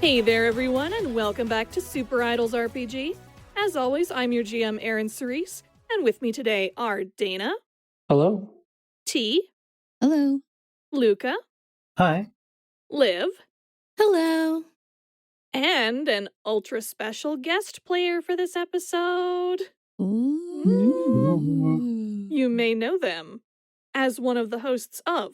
Hey there, everyone, and welcome back to SuperIdols RPG. As always, I'm your GM, eryncerise, and with me today are Dana. Hello. T. Hello. Luca. Hi. Liv. Hello. And an ultra special guest player for this episode. Ooh. You may know them as one of the hosts of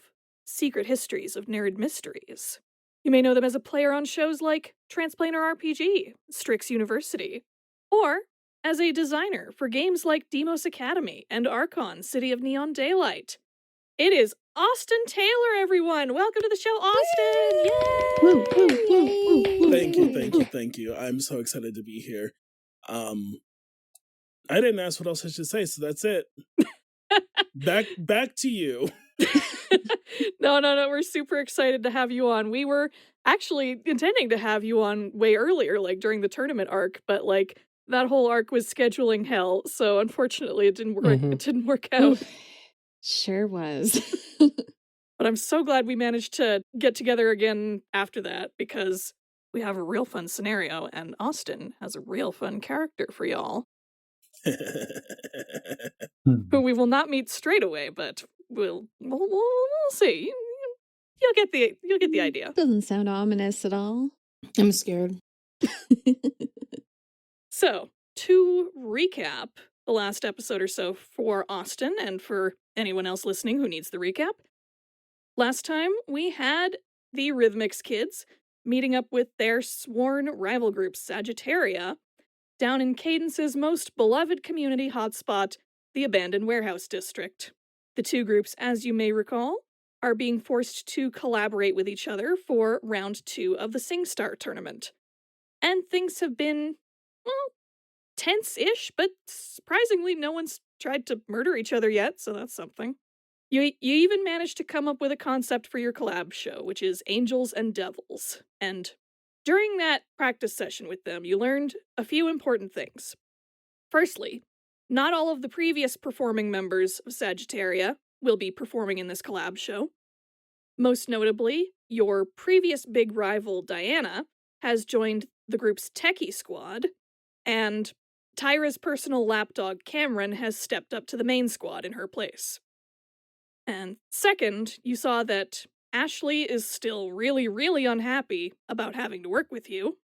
Secret Histories of Nerd Mysteries. You may know them as a player on shows like Transplanar RPG, Strix University, or as a designer for games like Demos Academy and Archon, City of Neon Daylight. It is Austin Taylor, everyone! Welcome to the show, Austin! Yay! Thank you. I'm so excited to be here. I didn't ask what else I should say, so that's it. Back to you. No, we're super excited to have you on. We were actually intending to have you on way earlier, like during the tournament arc, but like that whole arc was scheduling hell, so unfortunately it didn't work. It didn't work out. Sure was. But I'm so glad we managed to get together again after that, because we have a real fun scenario, and Austin has a real fun character for y'all. Who we will not meet straight away, but we'll see. You'll get the idea. Doesn't sound ominous at all. I'm scared. So, to recap the last episode or so for Austin and for anyone else listening who needs the recap, last time we had the RhythMixx kids meeting up with their sworn rival group Sagittaria down in Cadence's most beloved community hotspot, the Abandoned Warehouse District. The two groups, as you may recall, are being forced to collaborate with each other for round 2 of the SingStar tournament. And things have been, well, tense-ish, but surprisingly no one's tried to murder each other yet, so that's something. You even managed to come up with a concept for your collab show, which is Angels and Devils. And during that practice session with them, you learned a few important things. Firstly, not all of the previous performing members of Sagittaria will be performing in this collab show. Most notably, your previous big rival, Diana, has joined the group's techie squad, and Tyra's personal lapdog, Cameron, has stepped up to the main squad in her place. And second, you saw that Achlys is still really, really unhappy about having to work with you.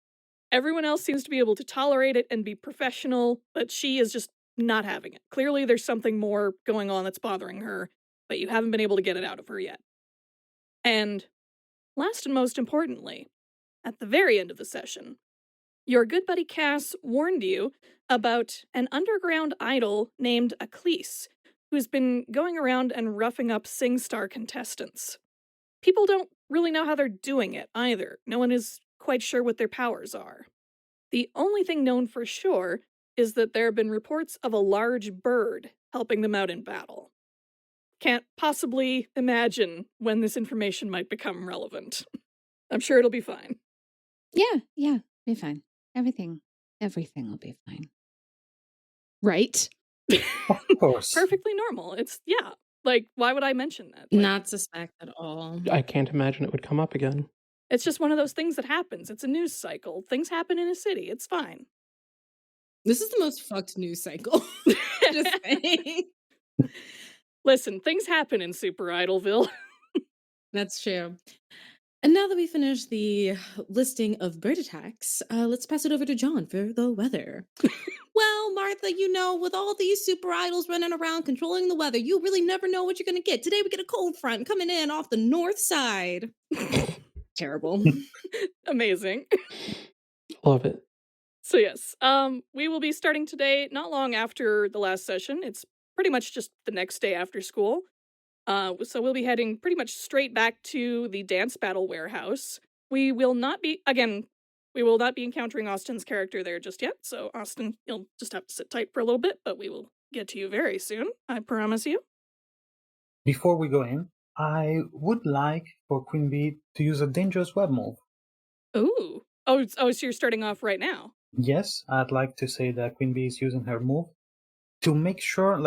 Everyone else seems to be able to tolerate it and be professional, but she is just not having it. Clearly there's something more going on that's bothering her, but you haven't been able to get it out of her yet. And last and most importantly, at the very end of the session, your good buddy Cass warned you about an underground idol named Achlys, who's been going around and roughing up SingStar contestants. People don't really know how they're doing it either. No one is quite sure what their powers are. The only thing known for sure is that there have been reports of a large bird helping them out in battle. Can't possibly imagine when this information might become relevant. I'm sure it'll be fine. Yeah, be fine. Everything will be fine. Right? Of course. Perfectly normal. It's, yeah. Like, why would I mention that? Like, Not suspect at all. I can't imagine it would come up again. it's just one of those things that happens. It's a news cycle. Things happen in a city. It's fine. This is the most fucked news cycle. Just saying. Listen, things happen in Super Idolville. That's true. And now that we finished the listing of bird attacks, let's pass it over to John for the weather. Well, Martha, with all these super idols running around controlling the weather, you really never know what you're going to get. Today we get a cold front coming in off the north side. Terrible. Amazing. Love it. So yes, we will be starting today not long after the last session. It's pretty much just the next day after school. So we'll be heading pretty much straight back to the dance battle warehouse. We will not be encountering Austin's character there just yet, so Austin, you'll just have to sit tight for a little bit, but we will get to you very soon, I promise you. Before we go in, I would like for Queen Bee to use a dangerous web move. Ooh. Oh, so you're starting off right now? Yes, I'd like to say that Queen Bee is using her move to make sure,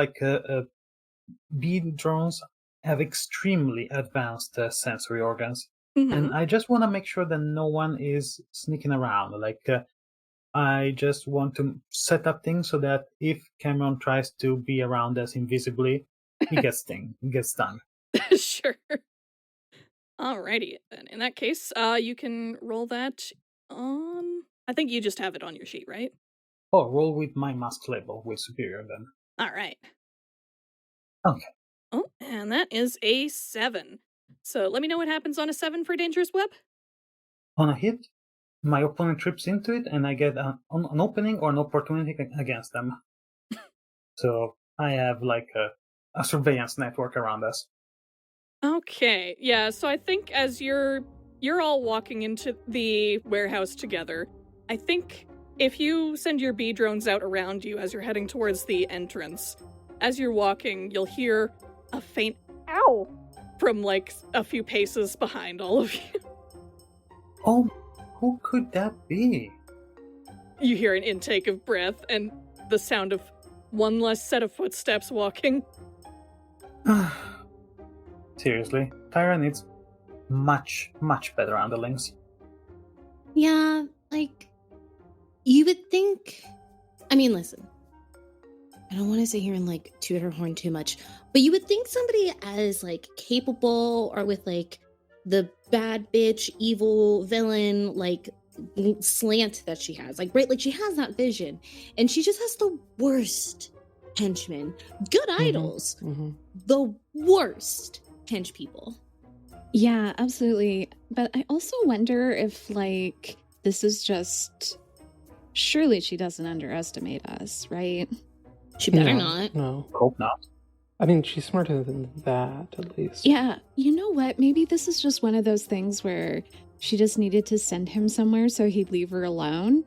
bee drones have extremely advanced sensory organs. And I just want to make sure that no one is sneaking around. I just want to set up things so that if Cameron tries to be around us invisibly, he gets done. Sure. Alrighty, then. In that case, you can roll that on... I think you just have it on your sheet, right? Oh, roll with my mask label with superior then. Alright. Okay. Oh, and that is a 7. So let me know what happens on a 7 for Dangerous Web. On a hit, my opponent trips into it, and I get an opening or an opportunity against them. So I have a surveillance network around us. Okay, yeah, so I think as you're all walking into the warehouse together, I think if you send your bee drones out around you as you're heading towards the entrance, as you're walking, you'll hear a faint ow from a few paces behind all of you. Oh, who could that be? You hear an intake of breath and the sound of one less set of footsteps walking. Seriously, Tyra needs much, much better underlings. Yeah, you would think... I mean, listen. I don't want to sit here and, toot her horn too much, but you would think somebody as, capable or with, the bad bitch, evil villain, slant that she has. Right? She has that vision, and she just has the worst henchmen. Good idols. The worst hench people. Yeah, absolutely. But I also wonder if, this is just... Surely she doesn't underestimate us, right? She better not. No. Hope not. I mean, she's smarter than that, at least. Yeah, you know what? Maybe this is just one of those things where she just needed to send him somewhere so he'd leave her alone.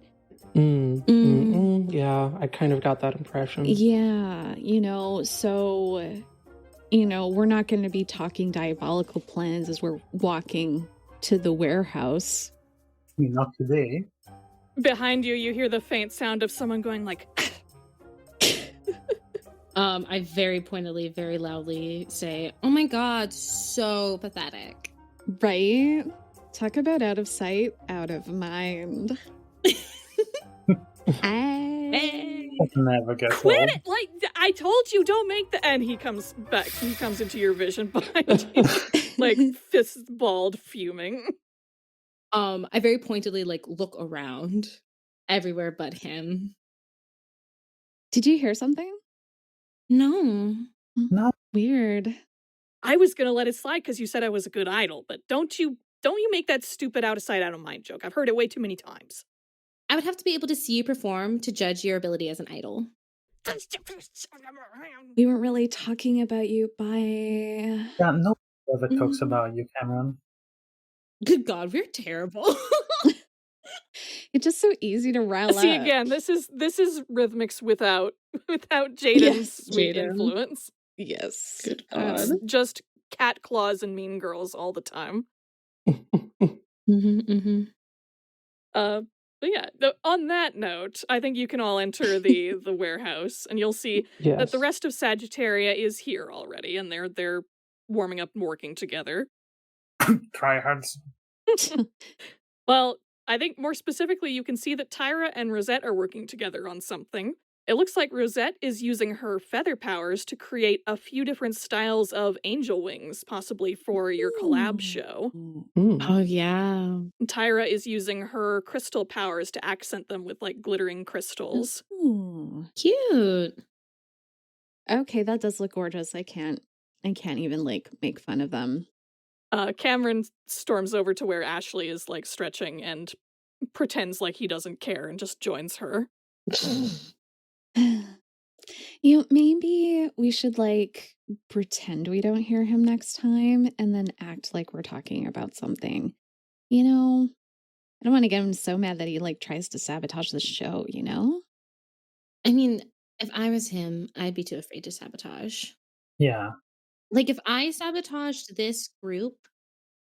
Yeah, I kind of got that impression. Yeah, so... we're not going to be talking diabolical plans as we're walking to the warehouse. Not today. Behind you, you hear the faint sound of someone going I very pointedly, very loudly say, "Oh my god, so pathetic." Right? Talk about out of sight, out of mind. That never gets quit old. it! I told you, don't make the... And he comes back, he comes into your vision behind you, fist balled, fuming. I very pointedly, look around everywhere but him. Did you hear something? No. No. Weird. I was gonna let it slide because you said I was a good idol, but don't you make that stupid out of sight, out of mind joke. I've heard it way too many times. I would have to be able to see you perform to judge your ability as an idol. We weren't really talking about you by... Yeah, nobody ever talks about you, Cameron. Good God, we're terrible. It's just so easy to rile See, up. again, this is RhythMixx without Jaden's sweet Jaden. influence. Yes. Good It's God. just cat claws and mean girls all the time. But yeah, on that note, I think you can all enter the warehouse, and you'll see that the rest of Sagittaria is here already, and they're warming up and working together. Tryhards. Well, I think more specifically, you can see that Tyra and Rosette are working together on something. It looks like Rosette is using her feather powers to create a few different styles of angel wings, possibly for your collab show. Oh, yeah. And Tyra is using her crystal powers to accent them with glittering crystals. Ooh. Cute. Okay, that does look gorgeous. I can't even make fun of them. Cameron storms over to where Ashley is stretching and pretends like he doesn't care and just joins her. Maybe we should pretend we don't hear him next time and then act like we're talking about something. I don't want to get him so mad that he tries to sabotage the show, I mean, if I was him, I'd be too afraid to sabotage. Yeah. If I sabotaged this group,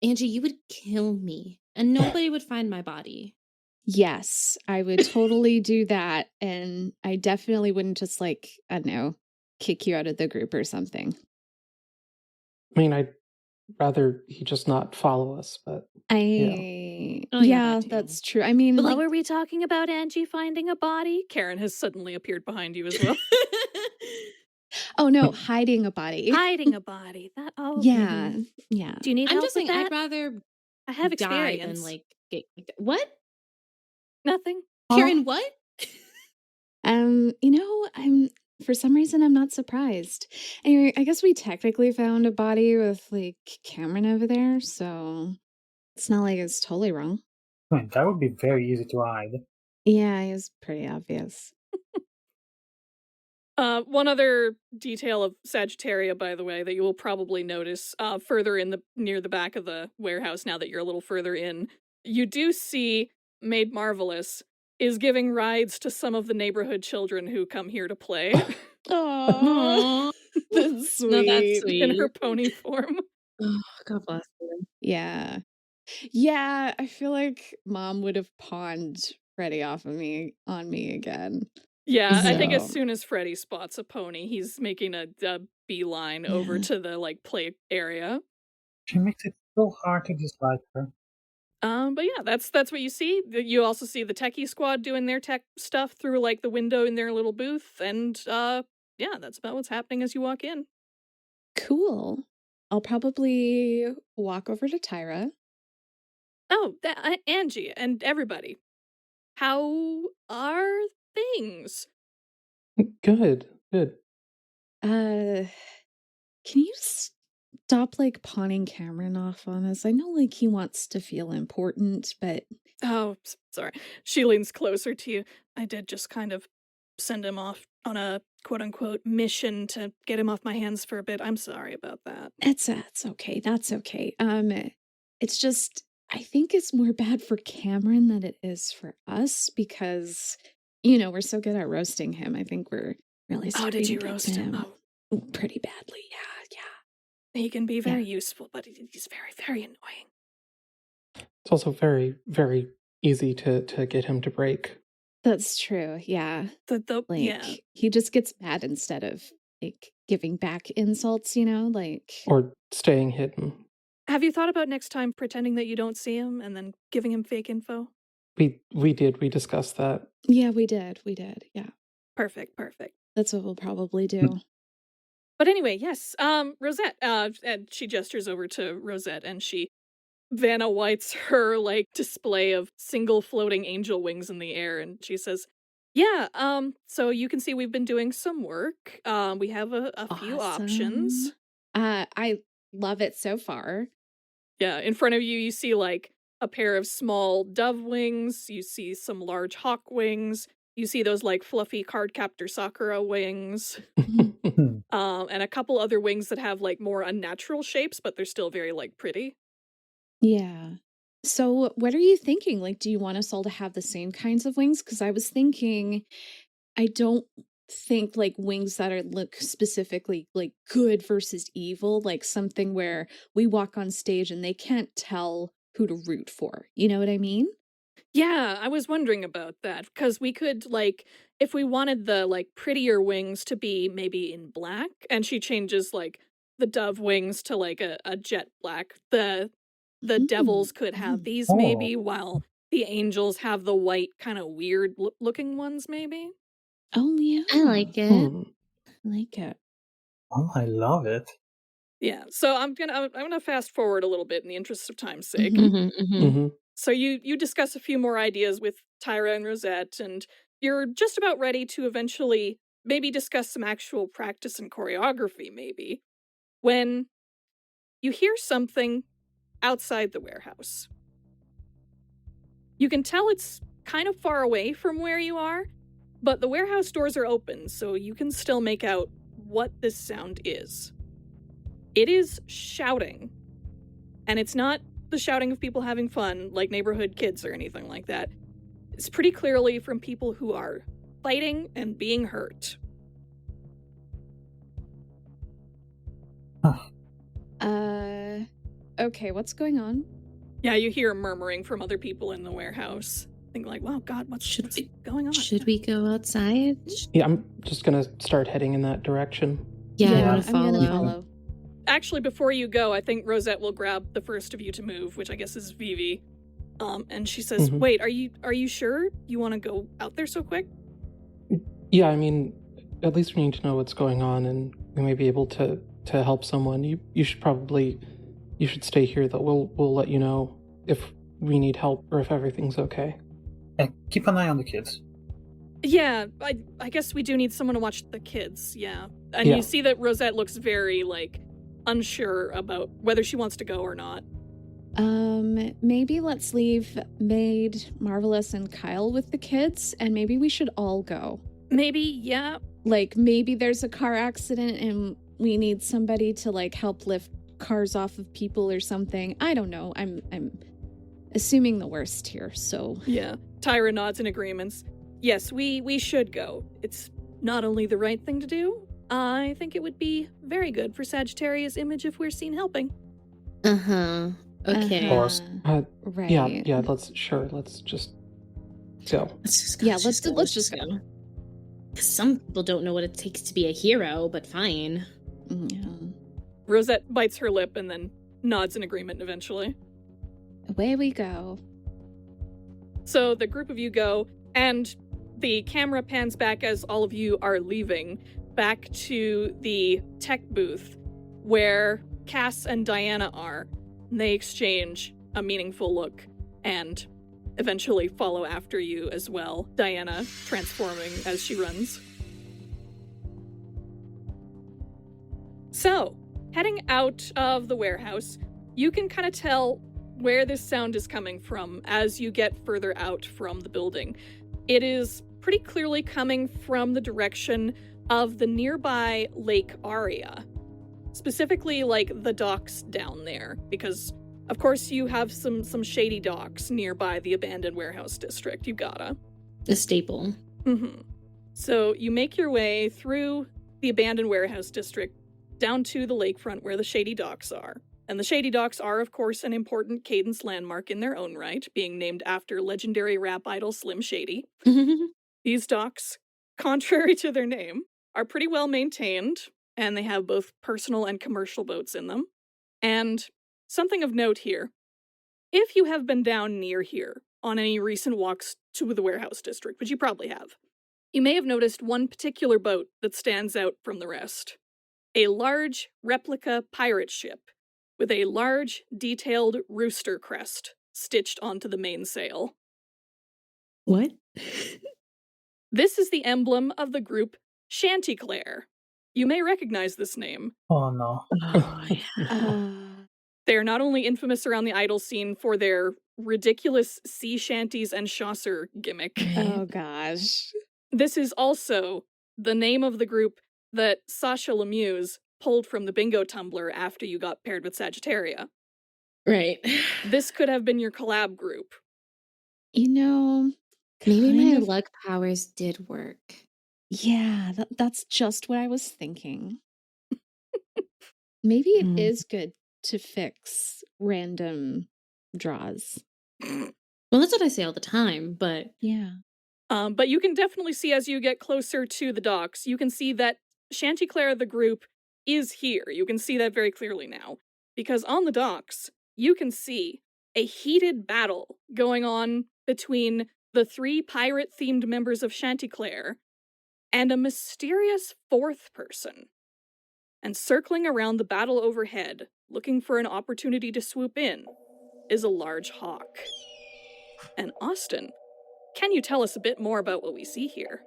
Angie, you would kill me and nobody would find my body. Yes, I would totally do that. And I definitely wouldn't just I don't know, kick you out of the group or something. I mean, I rather he just not follow us, but Oh, yeah, yeah, that too. that's true. I mean, But, Well, like- were we talking about Angie finding a body? Karen has suddenly appeared behind you as well. oh no, hiding a body. Hiding a body. That Yeah, yeah. Do you need I'm help just with saying, that? I'd rather I have die experience. than like get what? Nothing. Karen, what? I'm for some reason I'm not surprised. Anyway, I guess we technically found a body with like Cameron over there, so it's not like it's totally wrong. That would be very easy to hide. Yeah, it was pretty obvious. One other detail of Sagittaria, by the way, that you will probably notice further in near the back of the warehouse now that you're a little further in, you do see Maid Marvelous is giving rides to some of the neighborhood children who come here to play. Oh, that's sweet. No, that's sweet. In her pony form. Oh, God bless her. Yeah. Yeah, I feel like Mom would have pawned Freddy off of me on me again. Yeah, I think as So- soon as Freddy spots a pony, he's making a beeline over Yeah. to the like play area. She makes it so hard to dislike her. But yeah, that's what you see. You also see the techie squad doing their tech stuff through like the window in their little booth, and yeah, that's about what's happening as you walk in. Cool. I'll probably walk over to Tyra. Oh, Angie and everybody, how are things? good. Can you stop like pawning Cameron off on us? I know like he wants to feel important, but Oh, sorry. She leans closer to you. I did just kind of send him off on a quote-unquote mission to get him off my hands for a bit. I'm sorry about that. it's okay. That's okay. It's just I think it's more bad for Cameron than it is for us because we're so good at roasting him. I think we're really Oh, did starting you to get roast to him? Oh, pretty badly. Yeah. he can be very useful, but he's very, very annoying. It's also very, very easy to get him to break. That's true. Yeah. Like, yeah. He just gets mad instead of like giving back insults, like Or staying hidden. Have you thought about next time pretending that you don't see him and then giving him fake info? We discussed that. Yeah, we did. Yeah. Perfect. That's what we'll probably do. But anyway, yes, Rosette, and she gestures over to Rosette and she Vanna White's her like display of single floating angel wings in the air, and she says, yeah, so you can see we've been doing some work. We have a few options. I love it so far. Yeah, in front of you, you see like a pair of small dove wings, you see some large hawk wings, you see those like fluffy cardcaptor Sakura wings, and a couple other wings that have like more unnatural shapes, but they're still very like pretty. Yeah. So what are you thinking? Like, do you want us all to have the same kinds of wings? Because I was thinking, I don't think like wings that are look specifically like good versus evil, like something where we walk on stage and they can't tell who to root for. You know what I mean? Yeah, I was wondering about that, because we could, like, if we wanted the, like, prettier wings to be maybe in black, and she changes, like, the dove wings to, like, a jet black, the devils could have these maybe, while the angels have the white kind of weird looking ones maybe. Oh, yeah. I like it. I like it. Oh, I love it. Yeah, so I'm gonna fast forward a little bit in the interest of time's sake. So you discuss a few more ideas with Tyra and Rosette, and you're just about ready to eventually maybe discuss some actual practice and choreography, maybe, when you hear something outside the warehouse. You can tell it's kind of far away from where you are, but the warehouse doors are open, so you can still make out what this sound is. It is shouting, and it's not the shouting of people having fun, like neighborhood kids or anything like that. It's pretty clearly from people who are fighting and being hurt. Okay, what's going on? Yeah, you hear murmuring from other people in the warehouse. Think like, wow, God, what's going on? Should we go outside? Yeah, I'm just gonna start heading in that direction. Yeah, I'm gonna follow. actually, before you go, I think Rosette will grab the first of you to move, which I guess is Vivi. And she says, wait, are you sure you want to go out there so quick? Yeah, I mean, at least we need to know what's going on, and we may be able to help someone. You should stay here, though. We'll let you know if we need help or if everything's okay. Keep an eye on the kids. Yeah, I guess we do need someone to watch the kids, yeah. And you see that Rosette looks very, unsure about whether she wants to go or not. Maybe let's leave Maid, Marvelous, and Kyle with the kids, and maybe we should all go. Maybe, yeah. Maybe there's a car accident and we need somebody to, help lift cars off of people or something. I don't know. I'm assuming the worst here, so... Yeah. Tyra nods in agreements. Yes, we should go. It's not only the right thing to do, I think it would be very good for Sagittarius' image if we're seen helping. Uh-huh. Okay. Right. Yeah, let's just go. Let's just go. Some people don't know what it takes to be a hero, but fine. Yeah. Rosette bites her lip and then nods in agreement eventually. Away we go. So the group of you go, and the camera pans back as all of you are leaving, back to the tech booth where Cass and Diana are. They exchange a meaningful look and eventually follow after you as well, Diana transforming as she runs. So, heading out of the warehouse, you can kind of tell where this sound is coming from as you get further out from the building. It is pretty clearly coming from the direction of the nearby Lake Aria. Specifically, the docks down there, because, of course, you have some shady docks nearby the abandoned warehouse district. You gotta. A staple. Mm-hmm. So you make your way through the abandoned warehouse district down to the lakefront where the shady docks are. And the shady docks are, of course, an important Cadence landmark in their own right, being named after legendary rap idol Slim Shady. These docks, contrary to their name, are pretty well maintained, and they have both personal and commercial boats in them. And something of note here, if you have been down near here on any recent walks to the warehouse district, which you probably have, you may have noticed one particular boat that stands out from the rest. A large replica pirate ship with a large, detailed rooster crest stitched onto the mainsail. What? This is the emblem of the group Chanticleer. You may recognize this name. Oh, no. They are not only infamous around the idol scene for their ridiculous sea shanties and chasseur gimmick. Oh, gosh. This is also the name of the group that Sasha Lemieux pulled from the bingo tumbler after you got paired with Sagittaria. Right. This could have been your collab group. Maybe my luck powers did work. Yeah, that's just what I was thinking. Maybe it is good to fix random draws. Well, that's what I say all the time, but... Yeah. But you can definitely see as you get closer to the docks, you can see that Chanticleer, the group, is here. You can see that very clearly now. Because on the docks, you can see a heated battle going on between the 3 pirate-themed members of Chanticleer and a mysterious 4th person. And circling around the battle overhead, looking for an opportunity to swoop in, is a large hawk. And Austin, can you tell us a bit more about what we see here?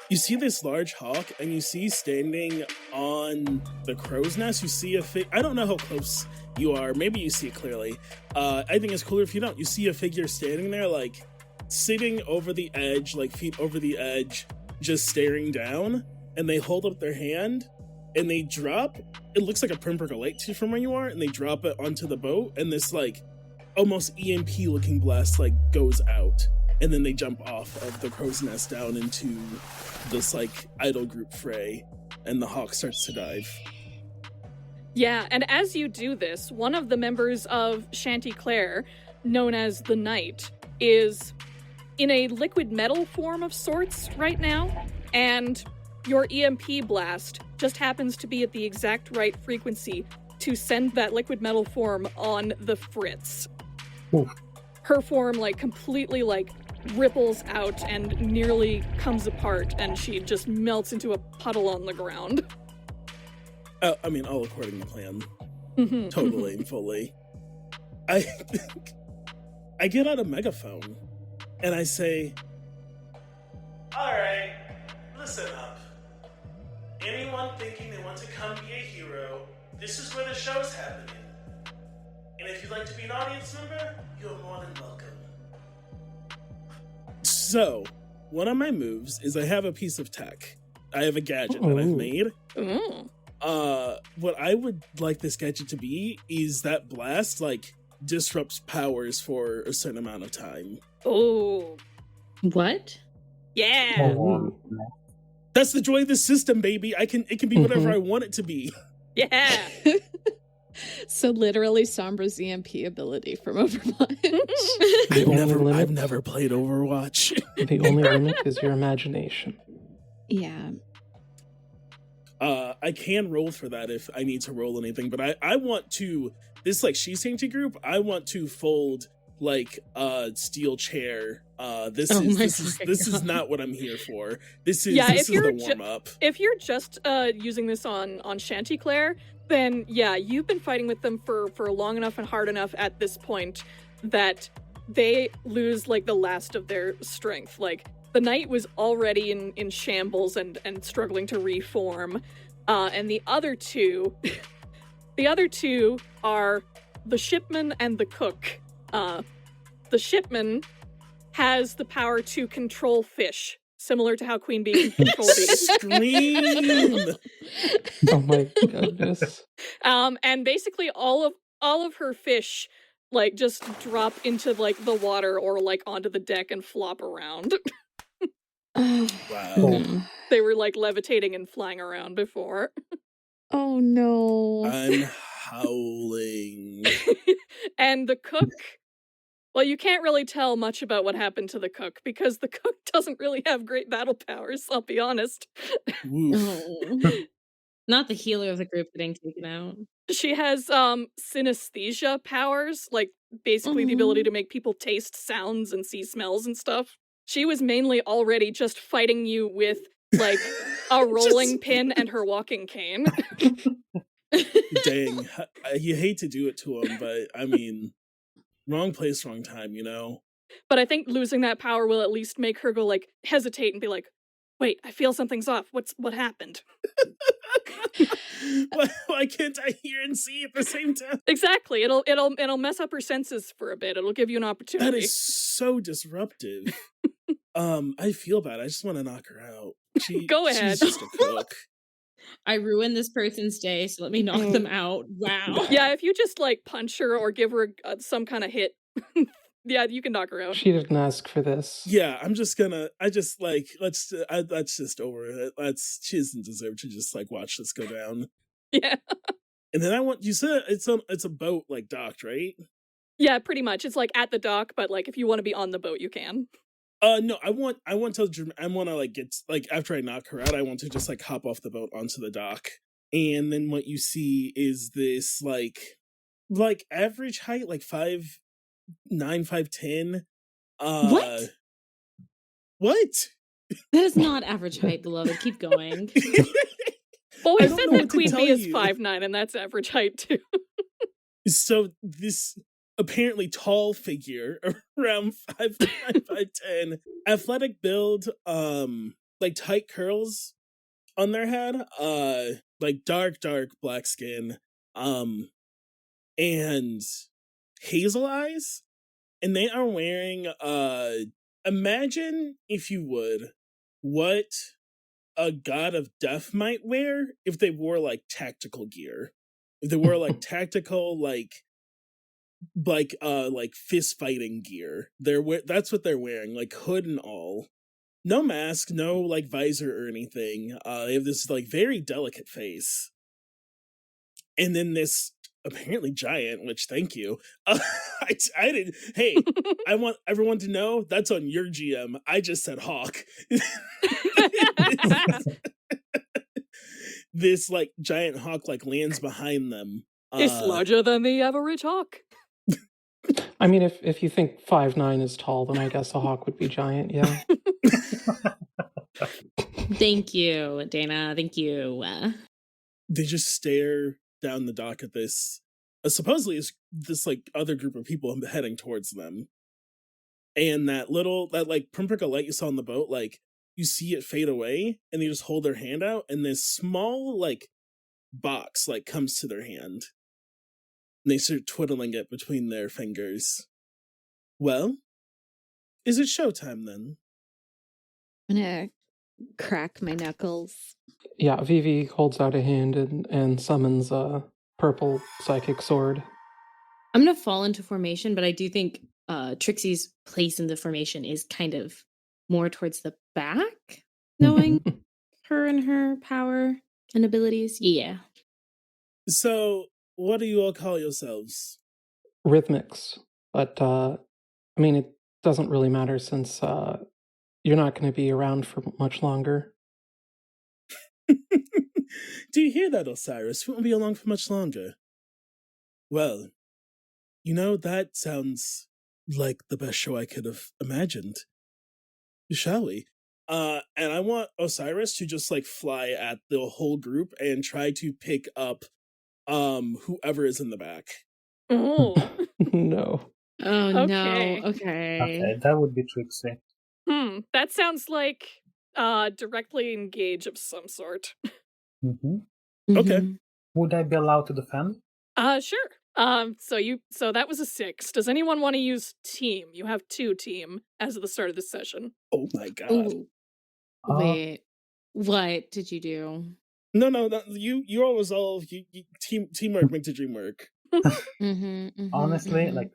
You see this large hawk, and you see standing on the crow's nest, you see I don't know how close you are, maybe you see it clearly. I think it's cooler if you don't. You see a figure standing there, sitting over the edge, feet over the edge, just staring down, and they hold up their hand, and they drop, it looks like a percolate from where you are, and they drop it onto the boat, and this, almost EMP-looking blast, goes out. And then they jump off of the crow's nest down into this, idol group fray, and the hawk starts to dive. Yeah, and as you do this, one of the members of Chanticleer, known as the Knight, is in a liquid metal form of sorts right now, and your EMP blast just happens to be at the exact right frequency to send that liquid metal form on the fritz. Oof. Her form, like, completely, like, ripples out and nearly comes apart, and she just melts into a puddle on the ground. I mean, all according to plan. Totally and fully. I get out a megaphone, and I say, "Alright, listen up. Anyone thinking they want to come be a hero, this is where the show's happening. And if you'd like to be an audience member, you're more than welcome." So, one of my moves is I have a piece of tech. I have a gadget that I've made. What I would like this gadget to be is that blast, like, disrupts powers for a certain amount of time. Oh. What? Yeah. That's the joy of the system, baby. It can be whatever I want it to be. Yeah. So literally Sombra's EMP ability from Overwatch. I've never played Overwatch. The only limit is your imagination. Yeah. I can roll for that if I need to roll anything, but I want to, this, like, She Sanctity group, I want to fold, like, a steel chair. This is not what I'm here for. This is the warm up. If you're just using this on Chanticleer, then yeah, you've been fighting with them for long enough and hard enough at this point that they lose, like, the last of their strength. Like, the knight was already in shambles and struggling to reform, and the other two are the shipman and the cook. The shipman has the power to control fish, similar to how Queen Bee can control bees. Scream! Oh my goodness. And basically all of her fish, like, just drop into, like, the water or, like, onto the deck and flop around. Wow. They were, like, levitating and flying around before. Oh no. I'm howling. And the cook, well, you can't really tell much about what happened to the cook because the cook doesn't really have great battle powers, I'll be honest. Not the healer of the group getting taken out. She has synesthesia powers, like, basically the ability to make people taste sounds and see smells and stuff. She was mainly already just fighting you with, like, a rolling pin and her walking cane. Dang, you hate to do it to him, but I mean, wrong place, wrong time, you know? But I think losing that power will at least make her go, like, hesitate and be like, wait, I feel something's off. What happened? Why can't I hear and see at the same time? Exactly. It'll mess up her senses for a bit. It'll give you an opportunity. That is so disruptive. I feel bad. I just want to knock her out. Go ahead. She's just a cook. I ruined this person's day, so let me knock them out. Wow. Yeah, if you just, like, punch her or give her some kind of hit, yeah, you can knock her out. She didn't ask for this. Yeah, let's just over it. She doesn't deserve to just, like, watch this go down. Yeah. And then you said it's a boat, like, docked, right? Yeah, pretty much. It's, like, at the dock, but, like, if you want to be on the boat, you can. No, I want to, like, get, like, after I knock her out, I want to just, like, hop off the boat onto the dock. And then what you see is this, like average height, like 5'9", 5'10". What? What? That is not average height, beloved. Keep going. Well, we said that Queen Bee is 5'9", and that's average height, too. So this apparently tall figure, around 5'9", 5'10", athletic build, like tight curls on their head, like dark black skin, and hazel eyes, and they are wearing, imagine, if you would, what a god of death might wear if they wore, like, tactical gear. If they wore, like, tactical, like fist fighting gear. That's what they're wearing, like, hood and all. No mask, no, like, visor or anything. They have this, like, very delicate face. And then this apparently giant, which, thank you. I didn't. Hey, I want everyone to know that's on your GM. I just said hawk. this like giant hawk like lands behind them. It's larger than the average hawk. I mean, if you think 5'9" is tall, then I guess a hawk would be giant, yeah. Thank you, Dana. Thank you. They just stare down the dock at this. Supposedly, is this like other group of people heading towards them, and that like pinprick of light you saw on the boat, like you see it fade away, and they just hold their hand out, and this small like box like comes to their hand, and they start twiddling it between their fingers. Well, is it showtime then? I'm gonna crack my knuckles. Yeah, Vivi holds out a hand and summons a purple psychic sword. I'm going to fall into formation, but I do think Trixie's place in the formation is kind of more towards the back, knowing her and her power and abilities. Yeah. So, what do you all call yourselves? RhythMixx. But, I mean, it doesn't really matter since you're not going to be around for much longer. Do you hear that, Osiris? We won't be along for much longer. Well, you know, that sounds like the best show I could have imagined. Shall we? And I want Osiris to just like fly at the whole group and try to pick up whoever is in the back. Oh. No. Oh, Okay. no. Okay. Okay, that would be Trixie. That sounds like directly engage of some sort. Okay. Would I be allowed to defend? Sure. So that was a 6. Does anyone want to use team? You have 2 team as of the start of the session. Oh my god. Ooh. Wait. What did you do? No, you all resolve. You teamwork makes the dream work. Honestly, like,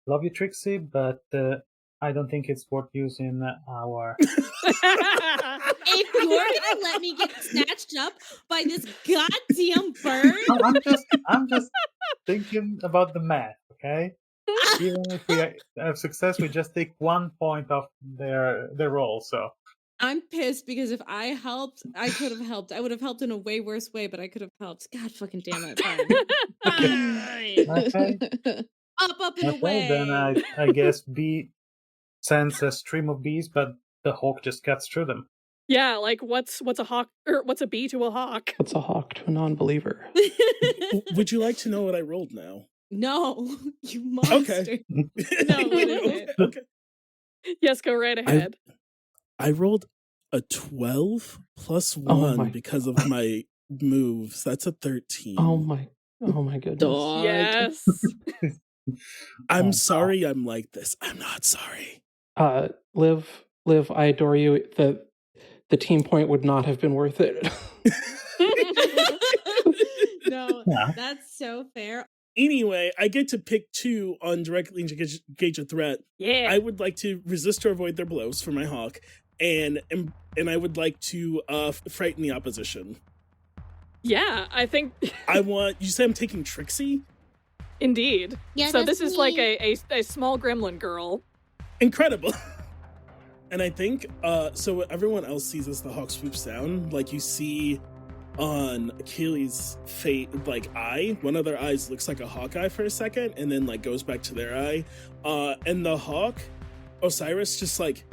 love you, Trixie, but I don't think it's worth using our... If you're gonna let me get snatched up by this goddamn bird, I'm just thinking about the math, okay? Even if we have success, we just take 1 point off their roll, so... I'm pissed because if I helped, I could have helped. I would have helped in a way worse way, but I could have helped. God fucking damn it. Fine. Okay. Up and away. Then I guess B sends a stream of bees, but the hawk just cuts through them. Yeah, like what's a hawk or what's a bee to a hawk? What's a hawk to a non-believer? Would you like to know what I rolled now? No, you monster. Okay. No, what is it? Okay. Yes, go right ahead. I rolled a 12 plus 1 because of my moves. That's a 13. Oh my goodness. Dog. Yes. I'm sorry I'm like this. I'm not sorry. Liv, I adore you. The team point would not have been worth it. No, that's so fair. Anyway, I get to pick 2 on directly engage a threat. Yeah. I would like to resist or avoid their blows for my hawk, and I would like to frighten the opposition. Yeah, I think you say I'm taking Trixie? Indeed. Yeah, so that's this is like a small gremlin girl. Incredible. And I think so what everyone else sees as the hawk swoops down, like you see on Achilles' eye, one of their eyes looks like a hawk eye for a second and then like goes back to their eye. And the hawk, Osiris, just like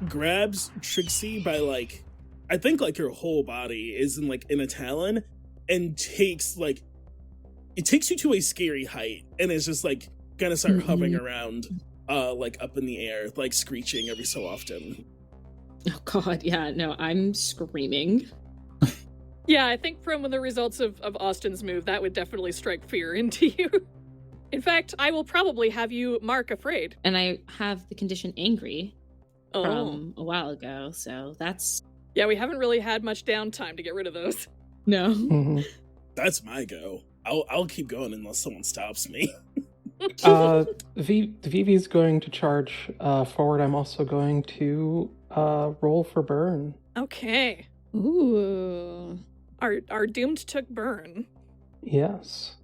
grabs Trixie by like, I think like her whole body is in a talon and takes you to a scary height and is just like gonna start hovering around like up in the air, like screeching every so often. Oh god, yeah, no, I'm screaming. Yeah, I think from the results of Austin's move, that would definitely strike fear into you. In fact, I will probably have you mark afraid. And I have the condition angry from a while ago, so that's... Yeah, we haven't really had much downtime to get rid of those. No. That's my go. I'll keep going unless someone stops me. Vivi's going to charge forward. I'm also going to roll for burn. Okay. Ooh. Our doomed took burn. Yes.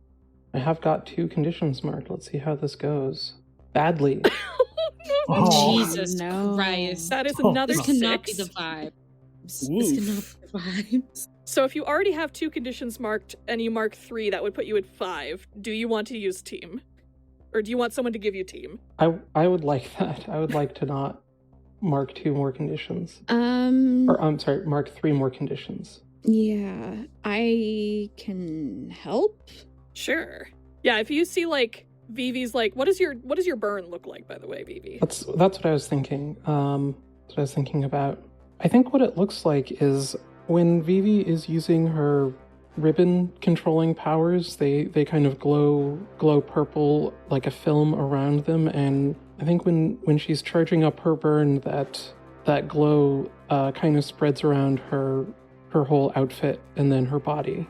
I have got 2 conditions marked. Let's see how this goes. Badly. Jesus Christ. That is another This 6. cannot be the vibe. This cannot be the vibes. So if you already have 2 conditions marked and you mark 3, that would put you at 5. Do you want to use team? Or do you want someone to give you team? I would like that. I would like to not mark 2 more conditions. Or I'm sorry, mark 3 more conditions. Yeah, I can help. Sure. Yeah, if you see like Vivi's like, what does your burn look like, by the way, Vivi? That's what I was thinking. That's what I was thinking about. I think what it looks like is when Vivi is using her ribbon controlling powers, they kind of glow purple like a film around them, and I think when she's charging up her burn, that glow kind of spreads around her whole outfit and then her body,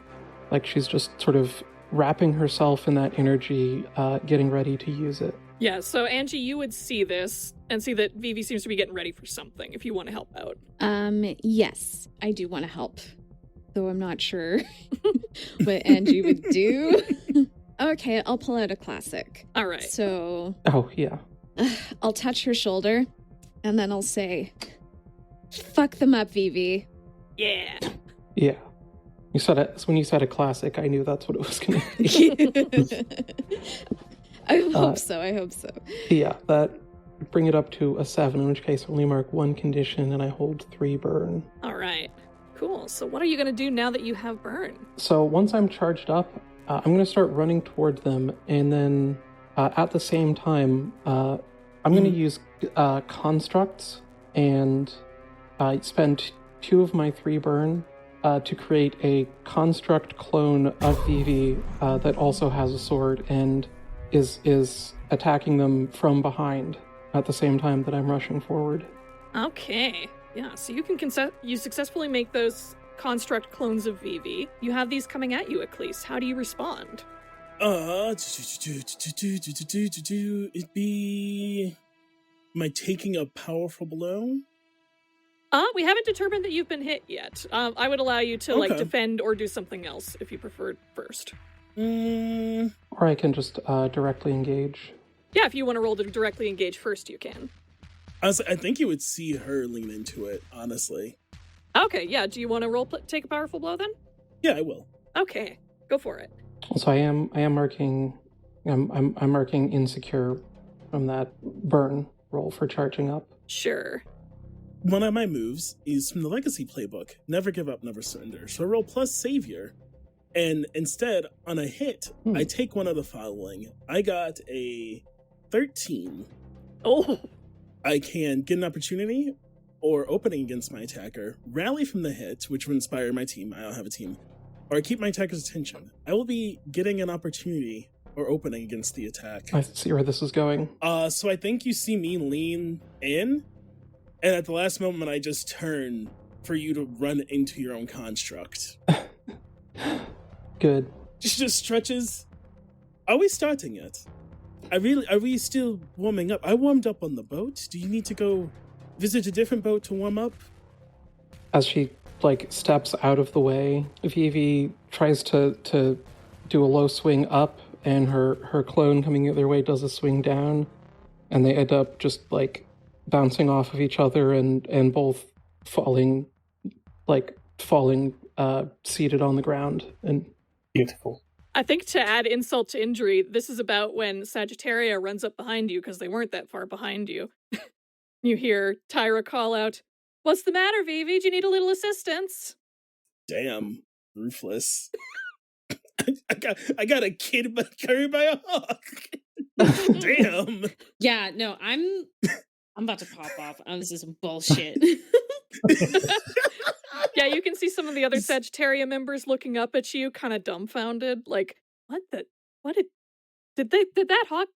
like she's just sort of wrapping herself in that energy, getting ready to use it. Yeah, so Angie, you would see this and see that Vivi seems to be getting ready for something if you want to help out. Yes, I do want to help, though I'm not sure what Angie would do. Okay, I'll pull out a classic. All right. So... Oh, yeah. I'll touch her shoulder, and then I'll say, fuck them up, Vivi. Yeah. Yeah. When you said a classic, I knew that's what it was going to be. I hope so. Yeah, that bring it up to a 7, in which case I only mark 1 condition and I hold 3 burn. All right. Cool. So what are you going to do now that you have burn? So once I'm charged up, I'm going to start running toward them, and then at the same time, I'm going to use constructs and spend 2 of my 3 burn to create a construct clone of Vivi that also has a sword and is attacking them from behind at the same time that I'm rushing forward. Okay. Yeah, so you can you successfully make those construct clones of Vivi. You have these coming at you, Achlys. How do you respond? It'd be... Am I taking a powerful blow? We haven't determined that you've been hit yet. I would allow you to, like, defend or do something else if you preferred first. Or I can just directly engage. Yeah, if you want to roll to directly engage first, you can. I think you would see her lean into it, honestly. Okay, yeah. Do you want to take a powerful blow then? Yeah, I will. Okay, go for it. So I am marking. I'm marking insecure from that burn roll for charging up. Sure. One of my moves is from the Legacy playbook. Never give up, never surrender. So I roll plus Savior. And instead, on a hit, I take one of the following. I got a 13. Oh. I can get an opportunity or opening against my attacker, rally from the hit, which would inspire my team. I don't have a team. Or keep my attacker's attention. I will be getting an opportunity or opening against the attack. I see where this is going. So I think you see me lean in, and at the last moment, I just turn for you to run into your own construct. Good. Just stretches. Are we starting yet? Are we still warming up? I warmed up on the boat. Do you need to go visit a different boat to warm up? As she steps out of the way, Vivi tries to do a low swing up, and her clone coming the other way does a swing down, and they end up just bouncing off of each other and both falling seated on the ground. And beautiful. I think to add insult to injury, this is about when Sagittaria runs up behind you because they weren't that far behind you. You hear Tyra call out, "What's the matter, Vivi? Do you need a little assistance?" Damn, ruthless. I got a kid carried by a hawk. Damn. Yeah, no, I'm about to pop off. This is some bullshit. Yeah, you can see some of the other Sagittaria members looking up at you, kind of dumbfounded, like, did that hawk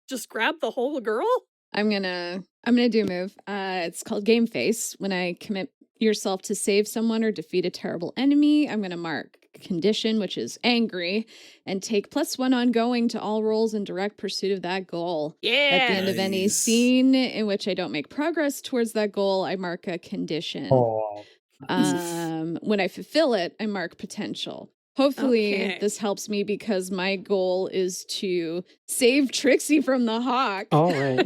just grab the whole girl? I'm gonna do a move. It's called Game Face. When I commit yourself to save someone or defeat a terrible enemy, I'm gonna mark condition, which is angry, and take +1 ongoing to all rolls in direct pursuit of that goal. Yeah. At the end of any scene in which I don't make progress towards that goal, I mark a condition. Oh. When I fulfill it, I mark potential. Hopefully this helps me because my goal is to save Trixie from the hawk. All right.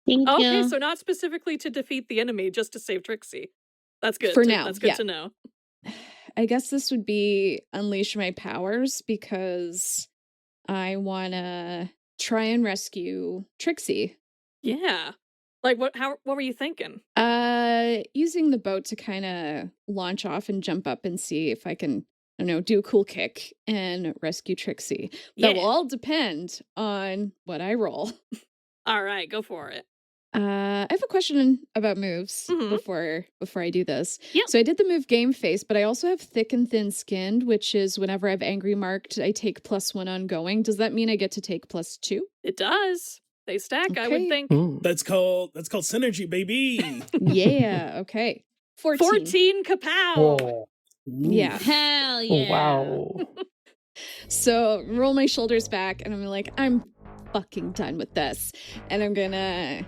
Thank Okay, you. so not specifically to defeat the enemy, just to save Trixie. That's good. For now, That's good yeah. to know. I guess this would be unleash my powers because I want to try and rescue Trixie. Yeah. Like what were you thinking? Using the boat to kind of launch off and jump up and see if I can, I don't know, do a cool kick and rescue Trixie. Yeah. That will all depend on what I roll. All right, go for it. I have a question about moves before I do this. Yeah. So I did the move Game Face, but I also have Thick and Thin Skinned, which is whenever I've angry marked, I take +1 ongoing. Does that mean I get to take +2? It does. They stack, Okay. I would think. That's called synergy, baby. Yeah, okay. 14 kapow! Oh. Yeah. Hell Oh, yeah. wow. So roll my shoulders back and I'm like, I'm fucking done with this. And I'm gonna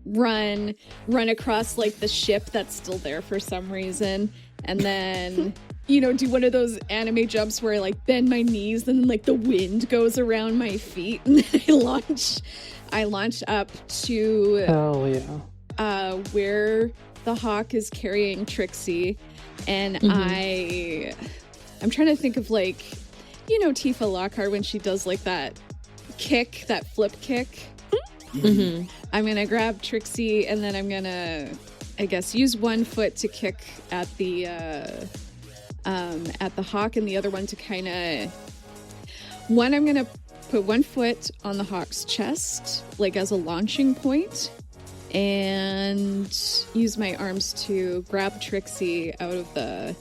run across like the ship that's still there for some reason. And then, do one of those anime jumps where I like bend my knees and then like the wind goes around my feet and then I launch up to Hell yeah. where the hawk is carrying Trixie. And I'm trying to think of like, Tifa Lockhart when she does like that kick, that flip kick. I'm gonna grab Trixie and then I'm gonna, I guess, use one foot to kick at the hawk and the other one to kind of. I'm gonna put one foot on the hawk's chest, like as a launching point, and use my arms to grab Trixie out of the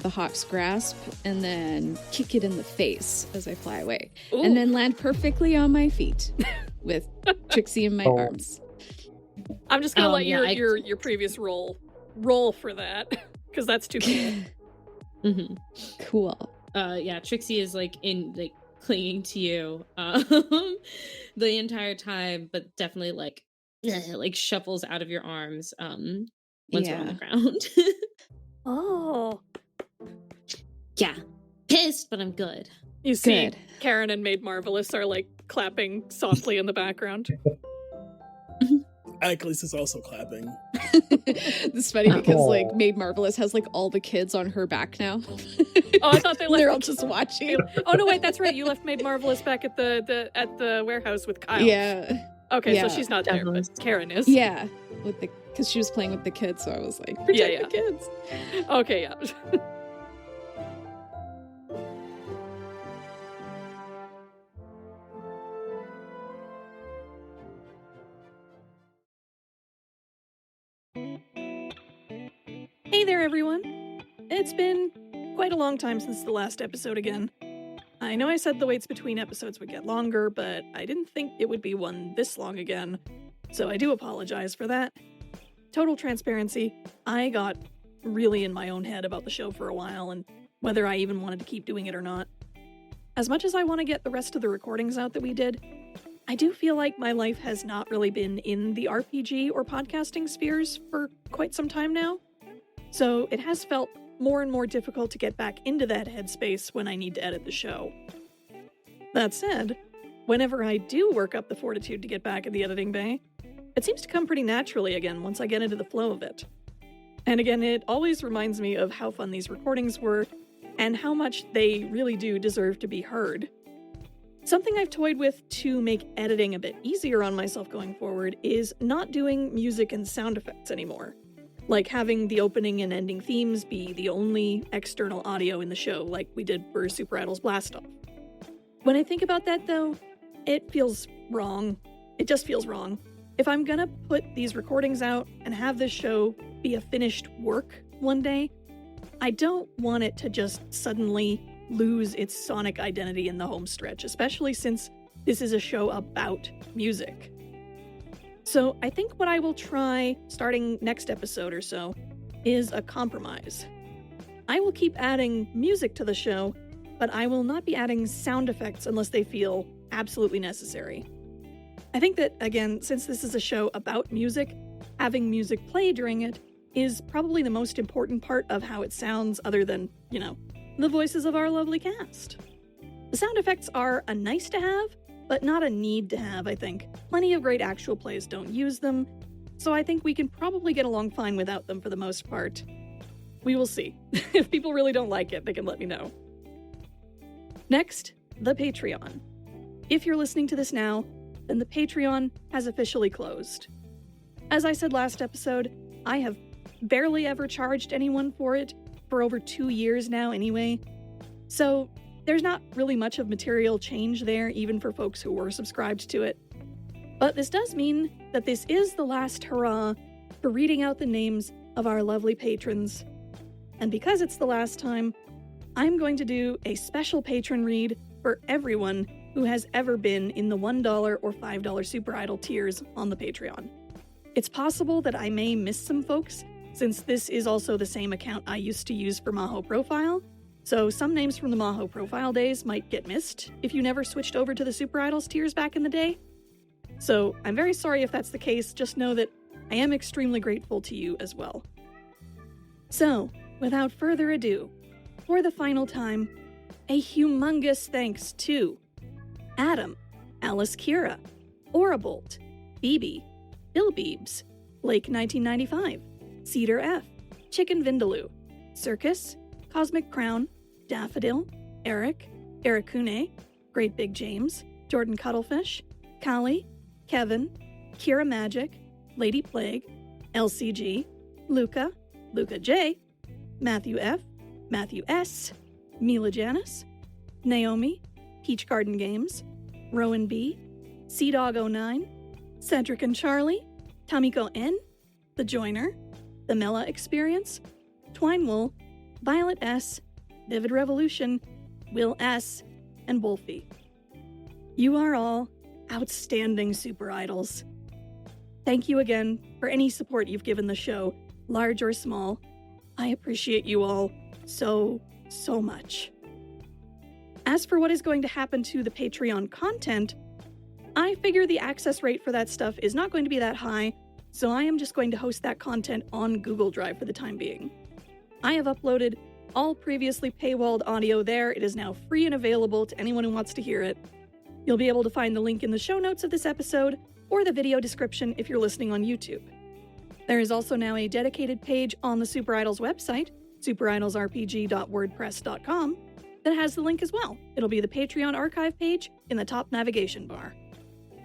hawk's grasp and then kick it in the face as I fly away. Ooh. And then land perfectly on my feet with Trixie in my arms. I'm just gonna let yeah, your previous roll for that because that's too cool. Cool. Yeah, Trixie is like clinging to you the entire time, but definitely like shuffles out of your arms once we're on the ground. Oh. Yeah. Pissed, but I'm good. You see, Good. Karen and Maid Marvelous are like clapping softly in the background. Achlys is also clapping. This is funny because like Maid Marvelous has like all the kids on her back now. Oh, I thought they left. They're all just watching. Oh no, wait, that's right. You left Maid Marvelous back at the warehouse with Kyle. Yeah. Okay, Yeah. so she's not there, but Karen is. Yeah. Because she was playing with the kids, so I was like, protect the kids. Okay, yeah. Hey there, everyone. It's been quite a long time since the last episode again. I know I said the waits between episodes would get longer, but I didn't think it would be one this long again, so I do apologize for that. Total transparency, I got really in my own head about the show for a while and whether I even wanted to keep doing it or not. As much as I want to get the rest of the recordings out that we did, I do feel like my life has not really been in the RPG or podcasting spheres for quite some time now. So it has felt more and more difficult to get back into that headspace when I need to edit the show. That said, whenever I do work up the fortitude to get back in the editing bay, it seems to come pretty naturally again once I get into the flow of it. And again, it always reminds me of how fun these recordings were and how much they really do deserve to be heard. Something I've toyed with to make editing a bit easier on myself going forward is not doing music and sound effects anymore. Like having the opening and ending themes be the only external audio in the show, like we did for SuperIdols Blast Off. When I think about that, though, it feels wrong. It just feels wrong. If I'm gonna put these recordings out and have this show be a finished work one day, I don't want it to just suddenly lose its sonic identity in the home stretch, especially since this is a show about music. So I think what I will try, starting next episode or so, is a compromise. I will keep adding music to the show, but I will not be adding sound effects unless they feel absolutely necessary. I think that, again, since this is a show about music, having music play during it is probably the most important part of how it sounds other than, the voices of our lovely cast. The sound effects are a nice to have, but not a need to have, I think. Plenty of great actual plays don't use them, so I think we can probably get along fine without them for the most part. We will see. If people really don't like it, they can let me know. Next, the Patreon. If you're listening to this now, then the Patreon has officially closed. As I said last episode, I have barely ever charged anyone for it for over 2 years now anyway. So there's not really much of material change there, even for folks who were subscribed to it. But this does mean that this is the last hurrah for reading out the names of our lovely patrons. And because it's the last time, I'm going to do a special patron read for everyone who has ever been in the $1 or $5 Super Idol tiers on the Patreon. It's possible that I may miss some folks, since this is also the same account I used to use for Maho Profile, so some names from the Maho Profile days might get missed if you never switched over to the Super Idols tiers back in the day. So I'm very sorry if that's the case, just know that I am extremely grateful to you as well. So, without further ado, for the final time, a humongous thanks to Adam, Alice Kira, Orabolt, Phoebe, Bill Beebs, Blake 1995, Cedar F, Chicken Vindaloo, Circus, Cosmic Crown, Daffodil, Eric, Ericune, Great Big James, Jordan Cuttlefish, Kali, Kevin, Kira Magic, Lady Plague, LCG, Luca, Luca J, Matthew F, Matthew S, Mila Janice, Naomi, Peach Garden Games, Rowan B, Seadog09, Cedric and Charlie, Tamiko N, The Joiner, The Mela Experience, Twinewool, Violet S, Vivid Revolution, Will S, and Wolfie. You are all outstanding Super Idols. Thank you again for any support you've given the show, large or small. I appreciate you all so much. As for what is going to happen to the Patreon content, I figure the access rate for that stuff is not going to be that high, so I am just going to host that content on Google Drive for the time being. I have uploaded all previously paywalled audio there. It is now free and available to anyone who wants to hear it. You'll be able to find the link in the show notes of this episode or the video description if you're listening on YouTube. There is also now a dedicated page on the Super Idols website, superidolsrpg.wordpress.com, that has the link as well. It'll be the Patreon archive page in the top navigation bar.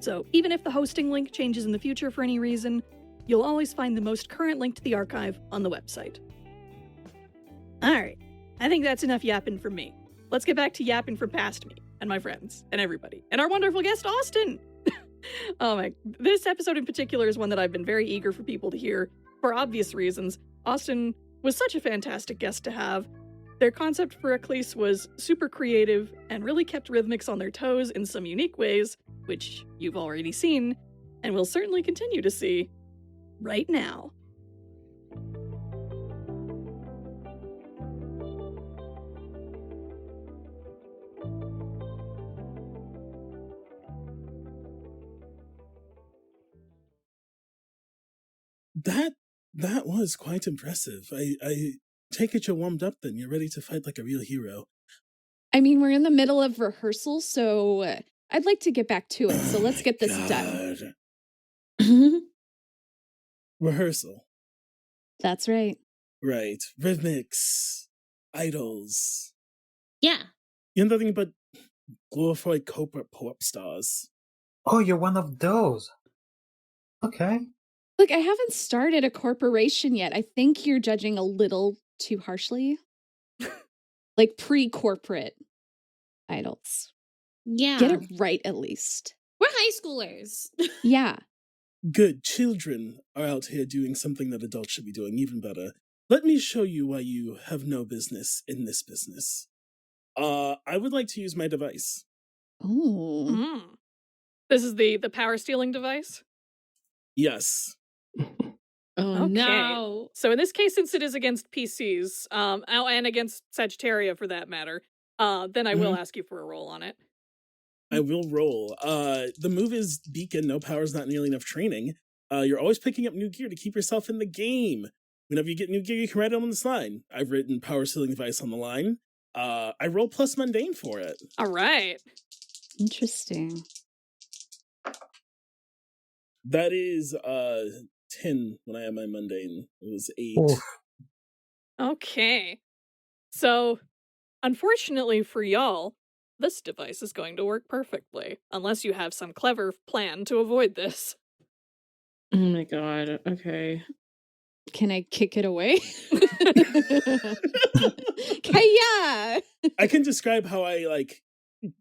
So even if the hosting link changes in the future for any reason, you'll always find the most current link to the archive on the website. Alright, I think that's enough yapping from me. Let's get back to yapping from past me, and my friends, and everybody, and our wonderful guest, Austin! Oh my, this episode in particular is one that I've been very eager for people to hear, for obvious reasons. Austin was such a fantastic guest to have. Their concept for Achlys was super creative and really kept RhythMixx on their toes in some unique ways, which you've already seen, and will certainly continue to see right now. That was quite impressive. I take it you're warmed up then. You're ready to fight like a real hero. I mean, we're in the middle of rehearsal, so I'd like to get back to it. So let's get this done. Rehearsal. That's right. Right. RhythMixx. Idols. Yeah. You're nothing but glorified corporate pop stars. Oh, you're one of those. Okay. Look, I haven't started a corporation yet. I think you're judging a little too harshly. Like pre-corporate idols. Yeah. Get it right, at least. We're high schoolers. Yeah. Good children are out here doing something that adults should be doing even better. Let me show you why you have no business in this business. I would like to use my device. Oh. This is the power stealing device? Yes. Oh, Okay. no. So in this case, since it is against PCs, and against Sagittaria for that matter, then I will ask you for a roll on it. I will roll. The move is Beacon. No power is not nearly enough training. You're always picking up new gear to keep yourself in the game. Whenever you get new gear, you can write it on this line. I've written power stealing device on the line. I roll plus mundane for it. All right. Interesting. That is 10 when I have my mundane. It was 8. Oof. Okay. So, unfortunately for y'all, this device is going to work perfectly, unless you have some clever plan to avoid this. Oh my god, okay. Can I kick it away? Kaya! I can describe how I like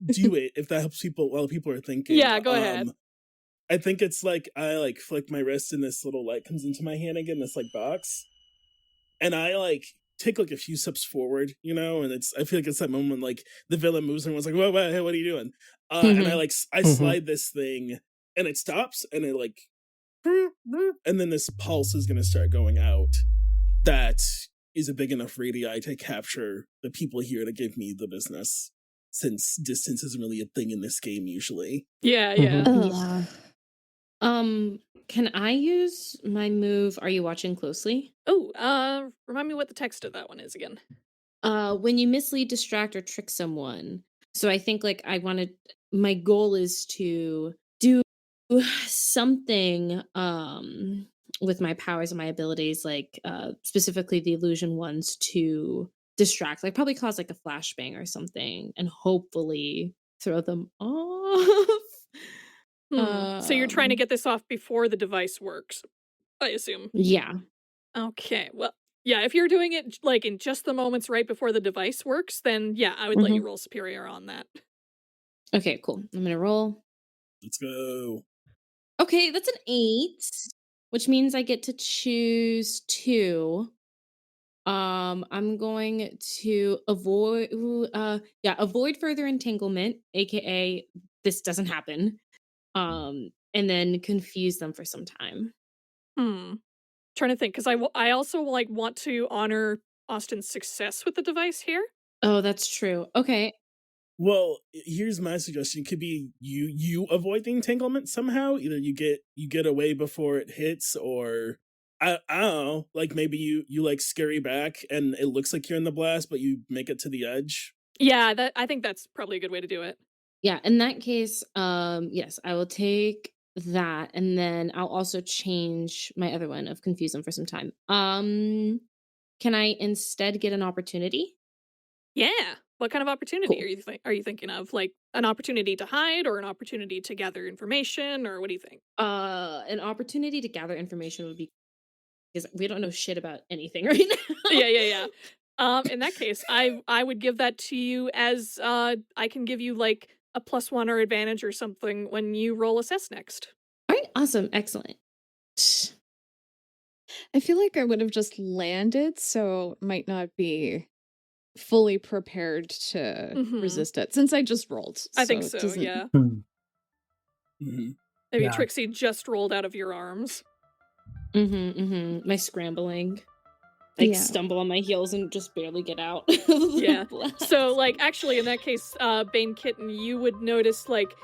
do it if that helps people while people are thinking. Yeah, go ahead. I think it's like I like flick my wrist and this little light comes into my hand again, this like box. And I like take like a few steps forward, you know, and I feel like it's that moment like the villain moves and was like, whoa, hey, what are you doing? And I slide this thing and it stops and it like, and then this pulse is gonna start going out. That is a big enough radii to capture the people here to give me the business, since distance isn't really a thing in this game usually. Yeah. Can I use my move, Are You Watching Closely? Oh, remind me what the text of that one is again. When you mislead, distract, or trick someone. So I think like my goal is to do something with my powers and my abilities, like specifically the illusion ones, to distract, like probably cause like a flashbang or something, and hopefully throw them off. So you're trying to get this off before the device works, I assume. Yeah. Okay, well, yeah, if you're doing it like in just the moments right before the device works, then yeah, I would let you roll superior on that. Okay, cool. I'm gonna roll. Let's go. Okay, that's an 8, which means I get to choose 2. I'm going to avoid further entanglement, aka this doesn't happen. And then confuse them for some time. Trying to think, because I also like want to honor Austin's success with the device here. Oh, that's true. Okay. Well, here's my suggestion. It could be you avoid the entanglement somehow. Either you get away before it hits, or I don't know, like maybe you like scurry back and it looks like you're in the blast, but you make it to the edge. Yeah, I think that's probably a good way to do it. Yeah, in that case, yes, I will take that, and then I'll also change my other one of confuse them for some time. Can I instead get an opportunity? Yeah. What kind of opportunity are you thinking of? Like an opportunity to hide, or an opportunity to gather information, or what do you think? An opportunity to gather information would be, because we don't know shit about anything right now. Yeah. In that case, I would give that to you as I can give you like a +1 or advantage or something when you roll assess next. All right, awesome, excellent. I feel like I would have just landed, so might not be fully prepared to resist it, since I just rolled. I think so, yeah. Maybe Trixie just rolled out of your arms. My scrambling. Like stumble on my heels and just barely get out. Yeah. So like actually in that case, Bane Kitten, you would notice like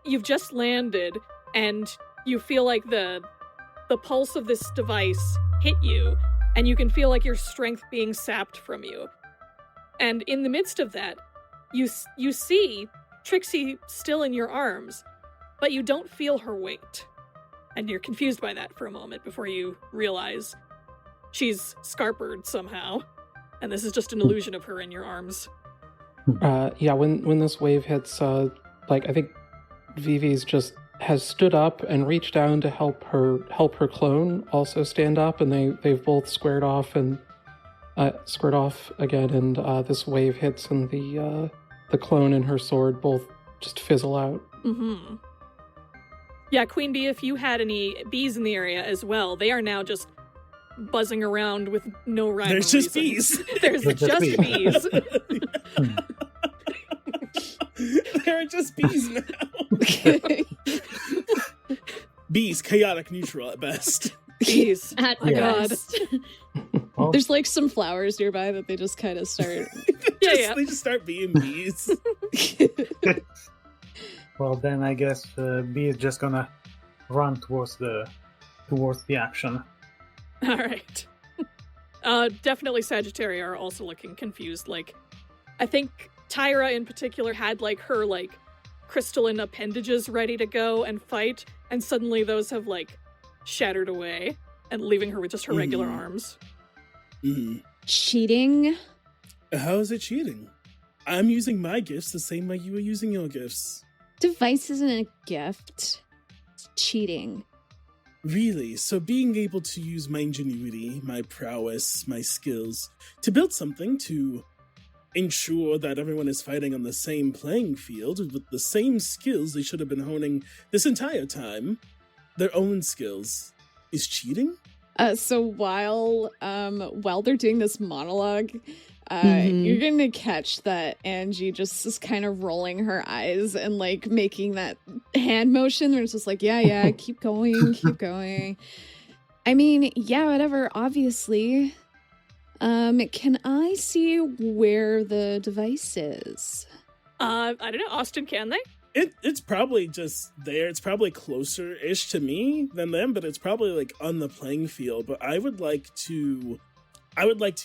you've just landed and you feel like the pulse of this device hit you, and you can feel like your strength being sapped from you. And in the midst of that, you see Trixie still in your arms, but you don't feel her weight. And you're confused by that for a moment before you realize she's scarpered somehow, and this is just an illusion of her in your arms. Yeah, when this wave hits, like I think Vivi's just has stood up and reached down to help her clone also stand up, and they've both squared off again, and this wave hits, and the clone and her sword both just fizzle out. Yeah, Queen Bee, if you had any bees in the area as well, they are now just buzzing around with no rhyme. There's just bees. There's just bees. There are just bees now. Bees, chaotic neutral at best. Bees. At best. Well, there's like some flowers nearby that they just kind of start. They just start being bees. Well, then I guess B is just gonna run towards the action. All right. Definitely Sagittaria are also looking confused. Like, I think Tyra in particular had like her like crystalline appendages ready to go and fight, and suddenly those have like shattered away and leaving her with just her regular arms. cheating? How is it cheating? I'm using my gifts the same way you were using your gifts. Device isn't a gift. It's cheating. Really? So being able to use my ingenuity, my prowess, my skills to build something to ensure that everyone is fighting on the same playing field with the same skills they should have been honing this entire time, their own skills, is cheating? So while they're doing this monologue, you're gonna catch that Angie just is kind of rolling her eyes and like making that hand motion where it's just like, yeah, keep going. I mean, yeah, whatever, obviously. Can I see where the device is? I don't know, Austin, can they? It's probably just there. It's probably closer-ish to me than them, but it's probably like on the playing field. But I would like to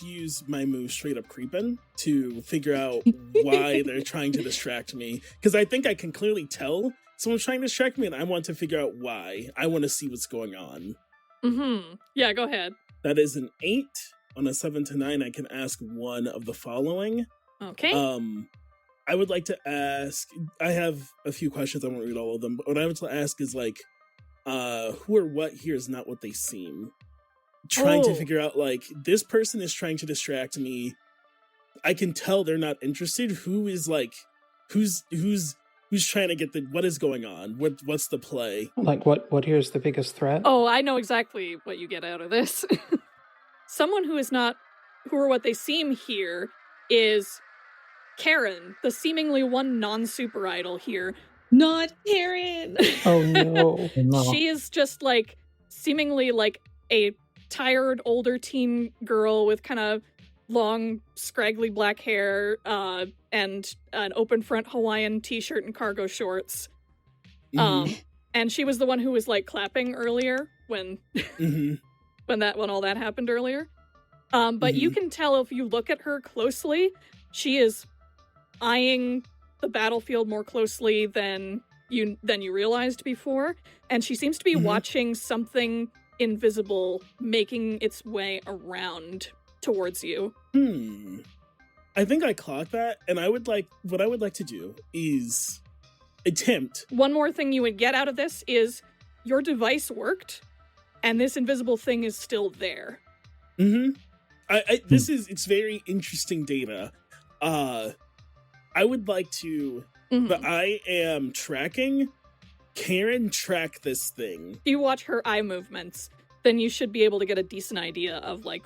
use my move straight up creepin' to figure out why they're trying to distract me. Because I think I can clearly tell someone's trying to distract me, and I want to figure out why. I want to see what's going on. Yeah, go ahead. That is an 8. On a 7 to 9, I can ask one of the following. Okay. I would like to ask, I have a few questions, I won't read all of them, but what I would like to ask is like, who or what here is not what they seem? Trying to figure out like, this person is trying to distract me. I can tell they're not interested. Who is like, who's trying to get what is going on? What's the play? Like what here is the biggest threat? Oh, I know exactly what you get out of this. Someone who is not who or what they seem here is Karen, the seemingly one non-super idol here. Not Karen! Oh no. She is just like seemingly like a tired older teen girl with kind of long scraggly black hair and an open front Hawaiian t-shirt and cargo shorts. And she was the one who was like clapping earlier when when all that happened earlier. But you can tell if you look at her closely, she is eyeing the battlefield more closely than you realized before, and she seems to be watching something invisible making its way around towards you. I think I clocked that, and what I would like to do is attempt. One more thing you would get out of this is your device worked, and this invisible thing is still there. It's very interesting data. I would like to, but I am tracking Karen track this thing. If you watch her eye movements, then you should be able to get a decent idea of like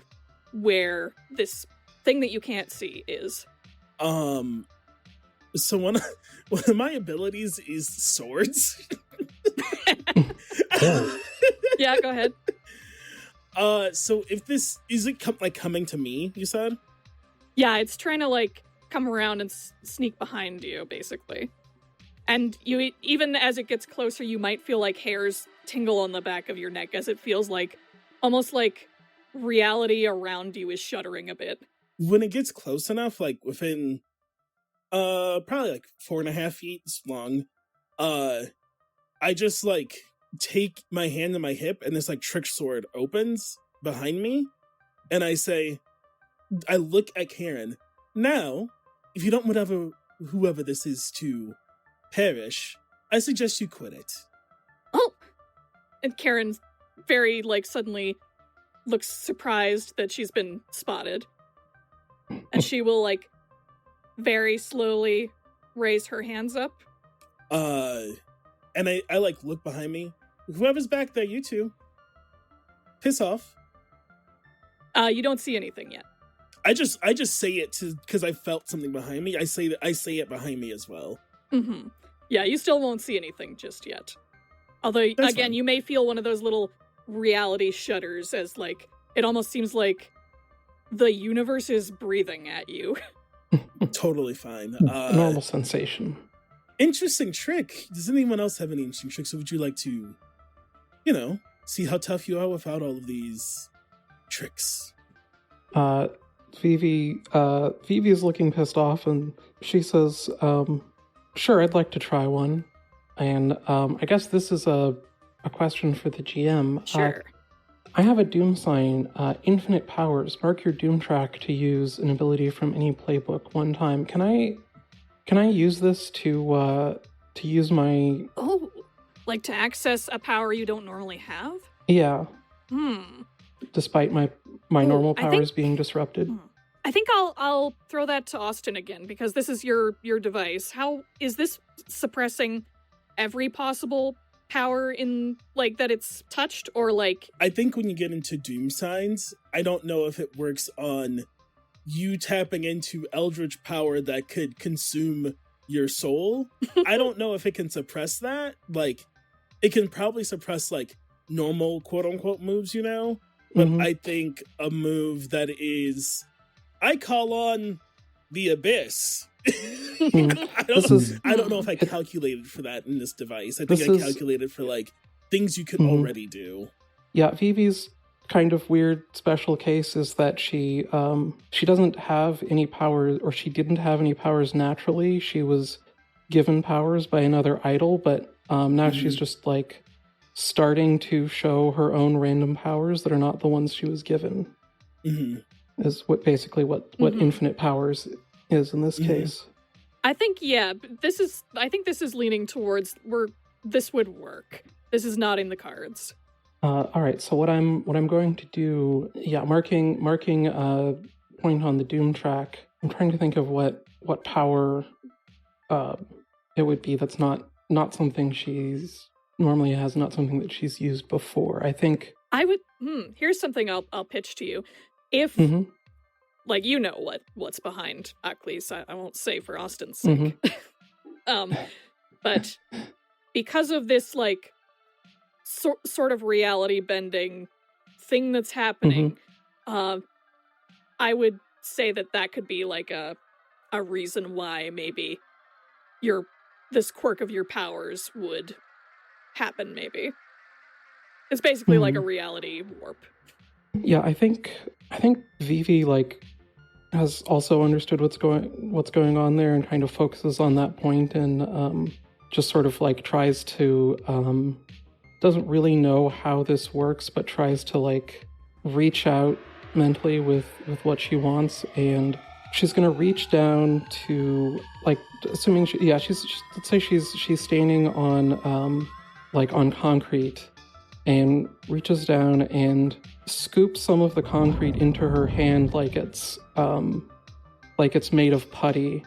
where this thing that you can't see is. So one of my abilities is swords. Yeah, go ahead. So if this is it coming to me, you said? Yeah, it's trying to like come around and sneak behind you, basically. And you even as it gets closer, you might feel like hairs tingle on the back of your neck as it feels like almost like reality around you is shuddering a bit. When it gets close enough, like within probably like 4.5 feet long, I just like take my hand to my hip and this like trick sword opens behind me, and I look at Karen. Now, if you don't want whoever this is to perish, I suggest you quit it. Oh! And Karen very like suddenly looks surprised that she's been spotted. And she will like very slowly raise her hands up. And I like look behind me. Whoever's back there, you two. Piss off. You don't see anything yet. I just say it because I felt something behind me. I say it behind me as well. Yeah, you still won't see anything just yet. Although That's again, fine. you may feel one of those little reality shudders as like it almost seems like the universe is breathing at you. Totally fine. Normal sensation. Interesting trick. Does anyone else have any interesting tricks? Or would you like to, see how tough you are without all of these tricks? Phoebe is looking pissed off, and she says, sure, I'd like to try one. And I guess this is a question for the GM. Sure. I have a Doom sign, infinite powers. Mark your Doom track to use an ability from any playbook one time. Can I use this to use my... Oh, like to access a power you don't normally have? Yeah. Despite my normal powers being disrupted. I think I'll throw that to Austin again, because this is your device. How is this suppressing every possible power in, like, that it's touched, or like... I think when you get into Doom signs, I don't know if it works on you tapping into eldritch power that could consume your soul. I don't know if it can suppress that. Like, it can probably suppress, like, normal quote-unquote moves, you know? But I think a move that is... I call on the abyss. I don't know if I calculated for that in this device. I think I calculated for, like, things you could already do. Yeah, Vivi's kind of weird special case is that she doesn't have any powers, or she didn't have any powers naturally. She was given powers by another idol, but now she's just, like, starting to show her own random powers that are not the ones she was given. Is what infinite powers is in this case. I think this is leaning towards this would work. This is not in the cards. All right, so what I'm going to do, marking point on the Doom track. I'm trying to think of what power it would be that's not something she's normally has, not something that she's used before. I think I would. Here's something I'll pitch to you. If like, you know what's behind Achlys, I won't say for Austin's sake. But because of this, like, sort of reality bending thing that's happening, I would say that could be like a reason why maybe this quirk of your powers would happen. Maybe it's basically like a reality warp. Yeah, I think Vivi, like, has also understood what's going on there and kind of focuses on that point and just sort of, like, tries to doesn't really know how this works, but tries to, like, reach out mentally with what she wants, and she's gonna reach down to, like, assuming she's let's say she's standing on like on concrete, and reaches down and scoops some of the concrete into her hand like it's made of putty,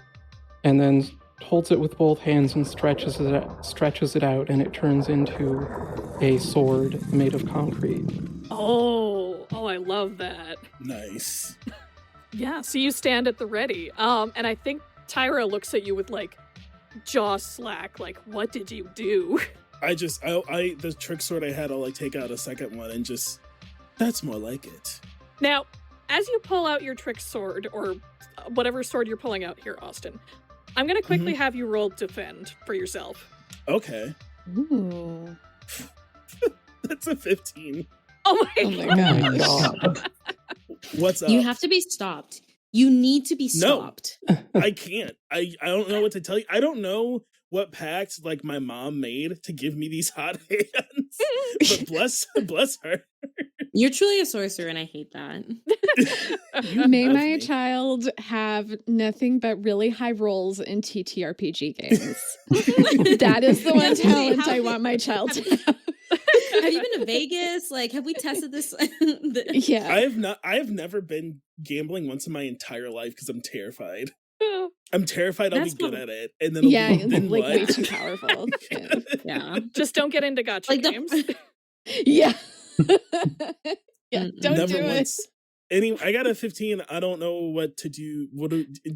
and then holds it with both hands and stretches it out, and it turns into a sword made of concrete. Oh, I love that. Nice. Yeah, so you stand at the ready. And I think Tyra looks at you with, like, jaw slack, like, what did you do? The trick sword I had, I'll, like, take out a second one and just, that's more like it. Now, as you pull out your trick sword, or whatever sword you're pulling out here, Austin, I'm going to quickly have you roll defend for yourself. Okay. Ooh. That's a 15. Oh my god. What's up? You have to be stopped. You need to be stopped. No, I can't. I don't know what to tell you. I don't know what pact, like, my mom made to give me these hot hands. But bless her. You're truly a sorcerer, and I hate that. May my child have nothing but really high rolls in TTRPG games. That is the one talent I want my child to have. Have you been to Vegas? Like, have we tested this? Yeah. I have never been gambling once in my entire life because I'm terrified. I'm terrified I'll be good at it. And then it's like way too powerful. Yeah. Just don't get into gotcha games. Yeah. Yeah, don't never do once. it. I got a 15. I don't know what to do.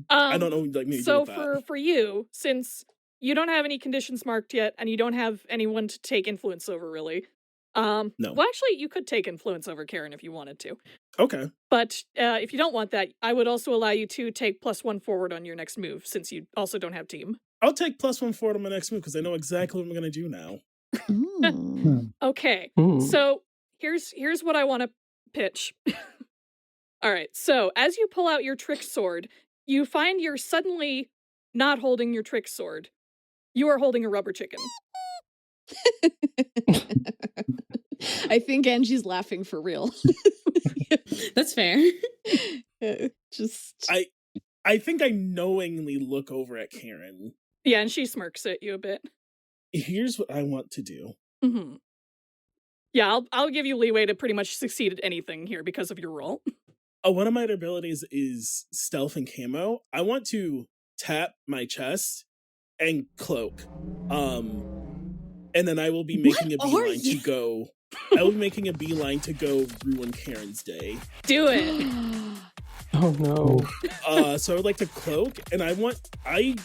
I don't know, like, maybe so do with that. for you, since you don't have any conditions marked yet, and you don't have anyone to take influence over, really. No. Well, actually, you could take influence over Karen if you wanted to. Okay. But if you don't want that, I would also allow you to take +1 forward on your next move, since you also don't have team. I'll take +1 forward on my next move because I know exactly what I'm going to do now. Okay. So here's what I want to pitch. All right. So as you pull out your trick sword, you find you're suddenly not holding your trick sword. You are holding a rubber chicken. I think Angie's laughing for real. That's fair. Just I think I knowingly look over at Karen. Yeah, and she smirks at you a bit. Here's what I want to do. Mm-hmm. Yeah, I'll give you leeway to pretty much succeed at anything here because of your role. One of my abilities is stealth and camo. I want to tap my chest and cloak. And then I will be making a beeline to go. I will be making a beeline to go ruin Karen's day. Do it. Oh no. So I would like to cloak, and I want I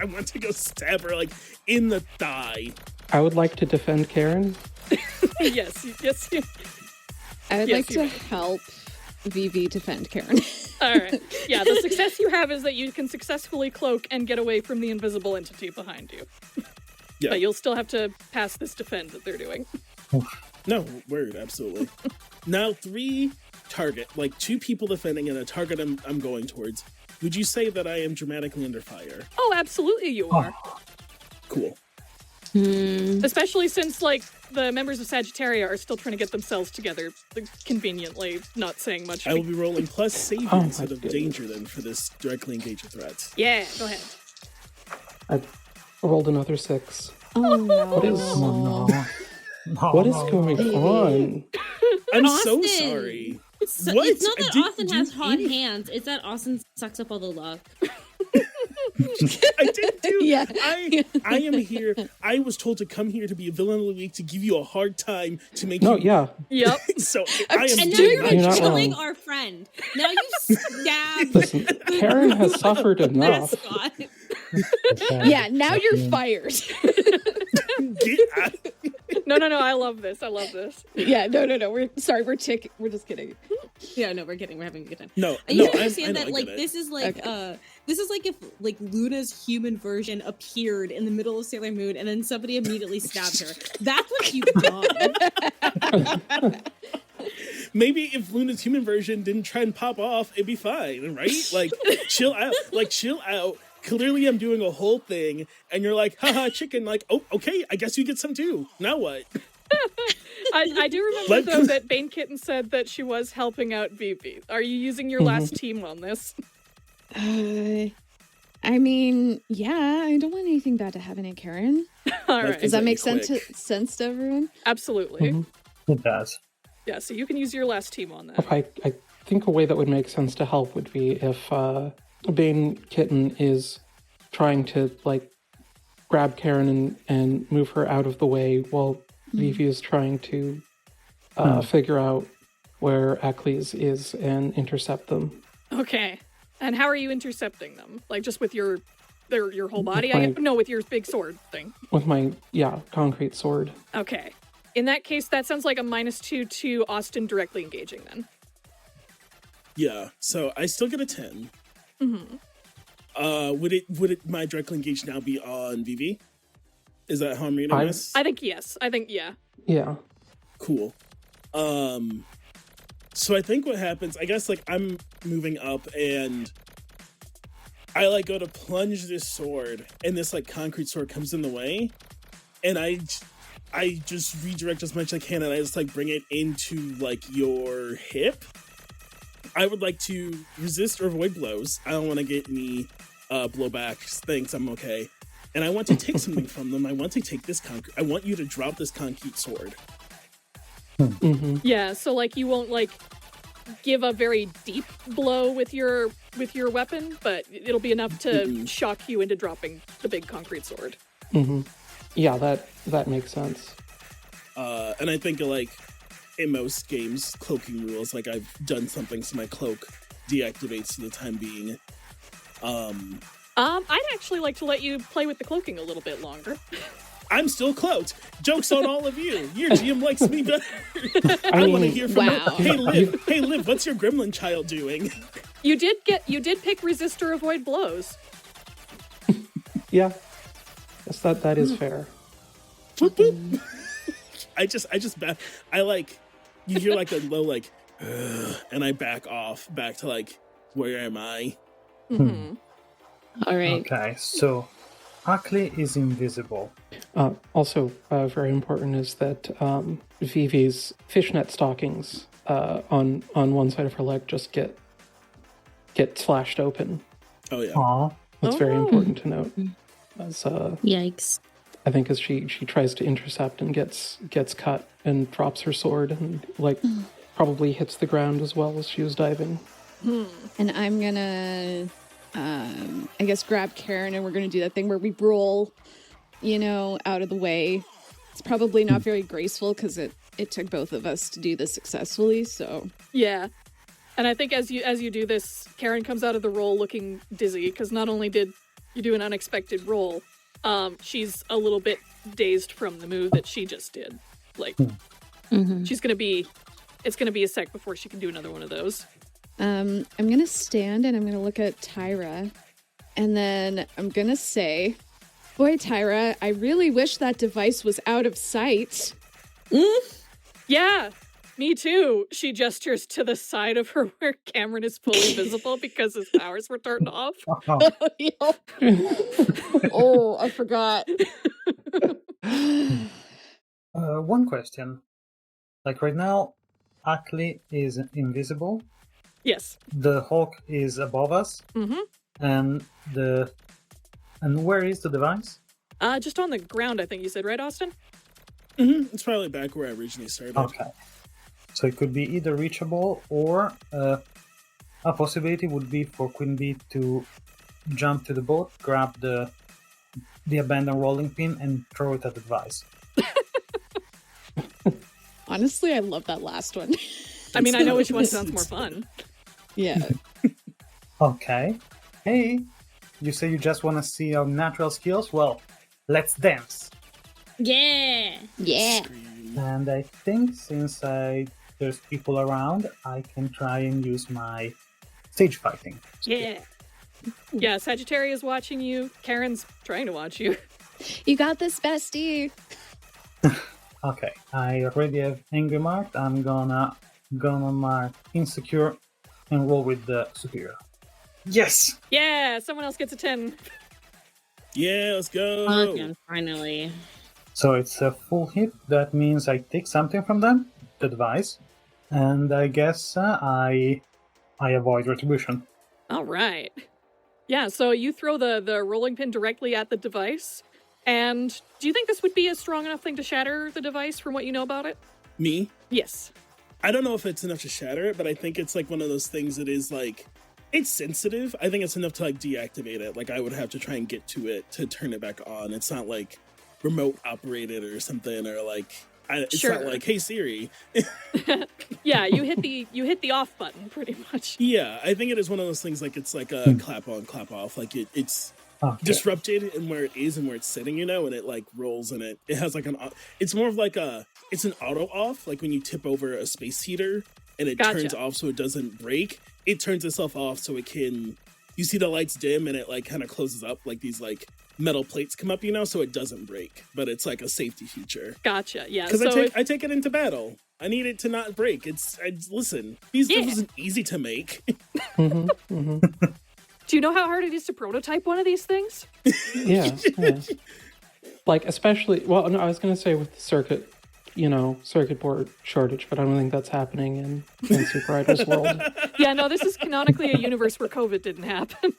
want to go stab her like in the thigh. I would like to defend Karen. yes. I would Yes, like to help Vivi defend Karen. All right. Yeah, the success you have is that you can successfully cloak and get away from the invisible entity behind you. Yeah. But you'll still have to pass this defend that they're doing. No, word, absolutely. Now 3 target, like 2 people defending and a target I'm going towards. Would you say that I am dramatically under fire? Oh, absolutely you are. Cool. Especially since, like, the members of Sagittaria are still trying to get themselves together, conveniently not saying much. I will be rolling plus savior Oh, instead my of goodness. danger then for this directly engage with threats. Yeah, go ahead. I rolled another 6. Oh no. What is- Oh, no. No, What is no. going on? I'm so Austin! sorry. So, What? it's not that Did Austin you has hot eat? hands. It's that Austin sucks up all the luck. I did do. Yeah. I am here. I was told to come here to be a villain of the week to give you a hard time to make No, you. yeah. Yep. So I am And now doing you're my You're not job. killing wrong. our friend. Now you stabbed Listen, Karen has suffered enough. mascot. Okay. Yeah, now you're fired. Get out. No, I love this. Yeah, no. We're just kidding. Yeah, no, we're kidding. We're having a good time. No, And you no, can I understand know, that, I like, get it. this is like, Okay. this is like if, like, Luna's human version appeared in the middle of Sailor Moon and then somebody immediately stabbed her. That's what you've done. Maybe if Luna's human version didn't try and pop off, it'd be fine, right? Like, chill out. Like, chill out. Clearly, I'm doing a whole thing, and you're like, haha, chicken. Like, oh, okay, I guess you get some too. Now what? I do remember, though, that Bane Kitten said that she was helping out Vivi. Are you using your last team on this? I mean, yeah, I don't want anything bad to happen to Karen. All right. Does that make Quick. sense to everyone? Absolutely. Mhm. It does. Yeah, so you can use your last team on that. I think a way that would make sense to help would be if Bane Kitten is trying to, like, grab Karen and move her out of the way while Vivi is trying to figure out where Achlys is and intercept them. Okay. And how are you intercepting them? Like, just with your whole body? my- No, with your big sword thing. With my, concrete sword. Okay. In that case, that sounds like a -2 to Austin directly engaging then. Yeah, so I still get a 10. Mm-hmm. Would my directly engage now be on Vivi? Is that how I'm reading this? I think yes. Yeah. Yeah. Cool. So I think what happens, I guess, like, I'm moving up and I, like, go to plunge this sword and this, like, concrete sword comes in the way and I just redirect as much as I can and I just, like, bring it into, like, your hip. I would like to resist or avoid blows. I don't want to get any blowbacks. Thanks, I'm okay. And I want to take something from them. I want to take this concrete. I want you to drop this concrete sword. Mm-hmm. Yeah, so, like, you won't, like, give a very deep blow with your weapon, but it'll be enough to shock you into dropping the big concrete sword. Mm-hmm. Yeah, that makes sense. And I think, like, in most games, cloaking rules, like, I've done something so my cloak deactivates for the time being. I'd actually like to let you play with the cloaking a little bit longer. I'm still cloaked. Joke's on all of you. Your GM likes me better. I I want to mean, hear from wow. Hey, Liv, what's your gremlin child doing? You did pick resist or avoid blows. Yeah. Yes, that is fair. I like, you hear like a low, like, and I back back to like, where am I? Mm-hmm. All right. Okay, so Achlys is invisible. Also, very important is that Vivi's fishnet stockings on one side of her leg just get slashed open. Oh yeah. Aw. That's very important to note. As, Yikes. I think as she tries to intercept and gets cut and drops her sword and probably hits the ground as well as she was diving. And I'm gonna, I guess, grab Karen, and we're gonna do that thing where we roll, out of the way. It's probably not very graceful because it took both of us to do this successfully. So Yeah. And I think as you do this, Karen comes out of the roll looking dizzy because not only did you do an unexpected roll, she's a little bit dazed from the move that she just did. Like, it's gonna be a sec before she can do another one of those. I'm gonna stand and I'm gonna look at Tyra, and then I'm gonna say, "Boy, Tyra, I really wish that device was out of sight." Yeah, me too. She gestures to the side of her where Cameron is fully visible because his powers were turned off. Oh, I forgot. One question. Like right now, Achlys is invisible. Yes. The Hawk is above us. And where is the device? Just on the ground, I think you said, right, Austin? It's probably back where I originally started. Okay. So it could be either reachable or a possibility would be for Queen Bee to jump to the boat, grab the abandoned rolling pin, and throw it at the device. Honestly, I love that last one. I mean, I know which one sounds more fun. Yeah. Okay. Hey, you say you just want to see our natural skills? Well, let's dance. Yeah. Yeah. And I think since there's people around, I can try and use my stage fighting. Yeah. Yeah, Sagittarius is watching you. Karen's trying to watch you. You got this, bestie. Okay, I already have angry marked. I'm gonna mark insecure and roll with the superior. Yes! Yeah, someone else gets a 10. Yeah, let's go. Okay, finally. So it's a full hit. That means I take something from them, the device, and I guess I avoid retribution. All right. Yeah, so you throw the rolling pin directly at the device. And do you think this would be a strong enough thing to shatter the device from what you know about it? Me? Yes. I don't know if it's enough to shatter it, but I think it's like one of those things that is like, it's sensitive. I think it's enough to like deactivate it. Like I would have to try and get to it to turn it back on. It's not like remote operated or something, or like, it's not like, hey Siri. Yeah, you hit the off button pretty much. Yeah, I think it is one of those things like it's like a clap on, clap off. Like it's disrupted in where it is and where it's sitting, and it like rolls and it has like it's more of like it's an auto off, like when you tip over a space heater and it turns off so it doesn't break. It turns itself off so it can, you see the lights dim and it like kind of closes up, like these like metal plates come up, so it doesn't break, but it's like a safety feature. Gotcha, yeah. Because I take it into battle. I need it to not break. Listen, these stuff isn't easy to make. Do you know how hard it is to prototype one of these things? Yeah. Like, especially, well, no, I was going to say with the circuit board shortage, but I don't think that's happening in SuperIdols world. Yeah, no, this is canonically a universe where COVID didn't happen.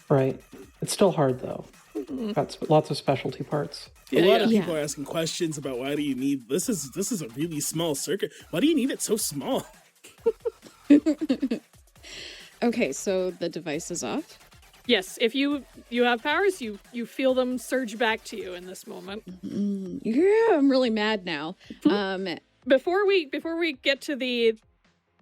Right. It's still hard, though. Got lots of specialty parts. A lot of people are asking questions about why do you need, this is a really small circuit. Why do you need it so small? Okay, so the device is off. Yes, if you have powers, you feel them surge back to you in this moment. Yeah, I'm really mad now. Before we get to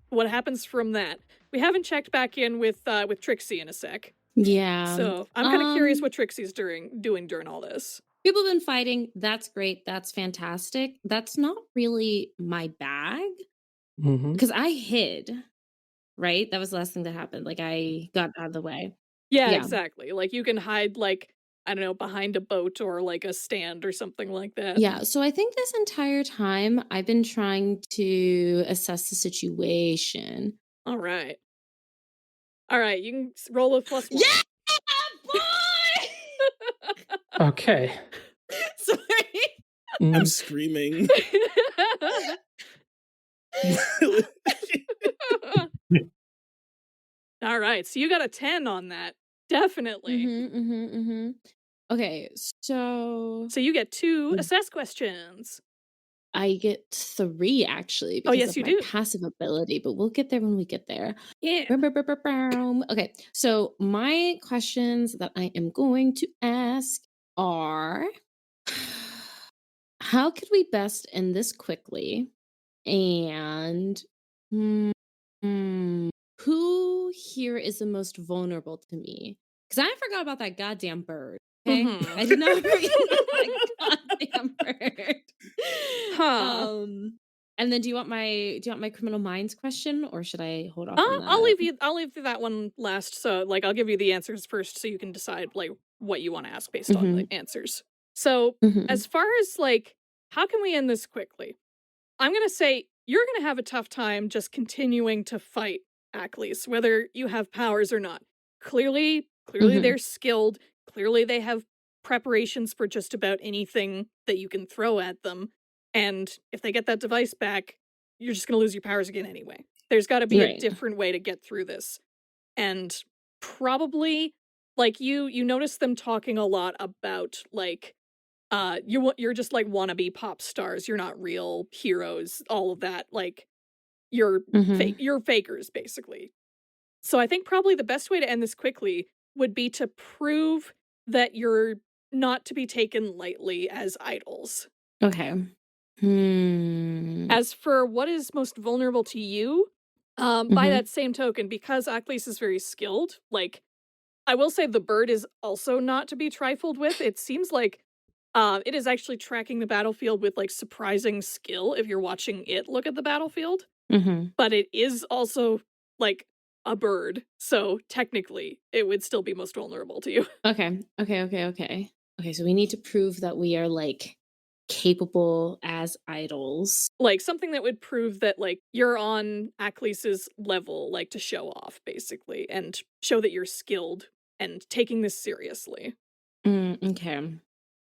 what happens from that, we haven't checked back in with Trixie in a sec. Yeah. So I'm kind of curious what Trixie's doing during all this. People have been fighting. That's great. That's fantastic. That's not really my bag because I hid. Right? That was the last thing that happened. Like I got out of the way. Yeah, exactly. Like you can hide like, I don't know, behind a boat or like a stand or something like that. Yeah. So I think this entire time I've been trying to assess the situation. All right. You can roll a +1. Yeah, boy! Okay. Sorry. I'm screaming. All right, so you got a 10 on that. Definitely. Okay, so So you get 2 assess questions. I get 3 actually Oh, because yes, of you my do. passive ability, but we'll get there when we get there. Yeah. Okay, so my questions that I am going to ask are how could we best end this quickly? And who here is the most vulnerable to me? Because I forgot about that goddamn bird. Okay, Mhm. I did not forget about that goddamn bird. Huh. And then do you want my criminal minds question, or should I hold off on that? I'll leave you that one last. So like I'll give you the answers first so you can decide like what you want to ask based on the answers. So as far as like how can we end this quickly? I'm going to say you're going to have a tough time just continuing to fight Achlys, whether you have powers or not. Clearly they're skilled. Clearly they have preparations for just about anything that you can throw at them. And if they get that device back, you're just going to lose your powers again anyway. There's got to be a different way to get through this. And probably, like, you notice them talking a lot about, like, you're just, like, wannabe pop stars. You're not real heroes, all of that. Like, you're fakers, basically. So I think probably the best way to end this quickly would be to prove that you're not to be taken lightly as idols. Okay. As for what is most vulnerable to you, by that same token, because Achlys is very skilled, like, I will say the bird is also not to be trifled with. It seems like it is actually tracking the battlefield with, like, surprising skill if you're watching it look at the battlefield. But it is also, like, a bird, so technically it would still be most vulnerable to you. Okay, so we need to prove that we are, like, capable as idols. Like, something that would prove that, like, you're on Achlys's level, like, to show off, basically, and show that you're skilled and taking this seriously. Okay.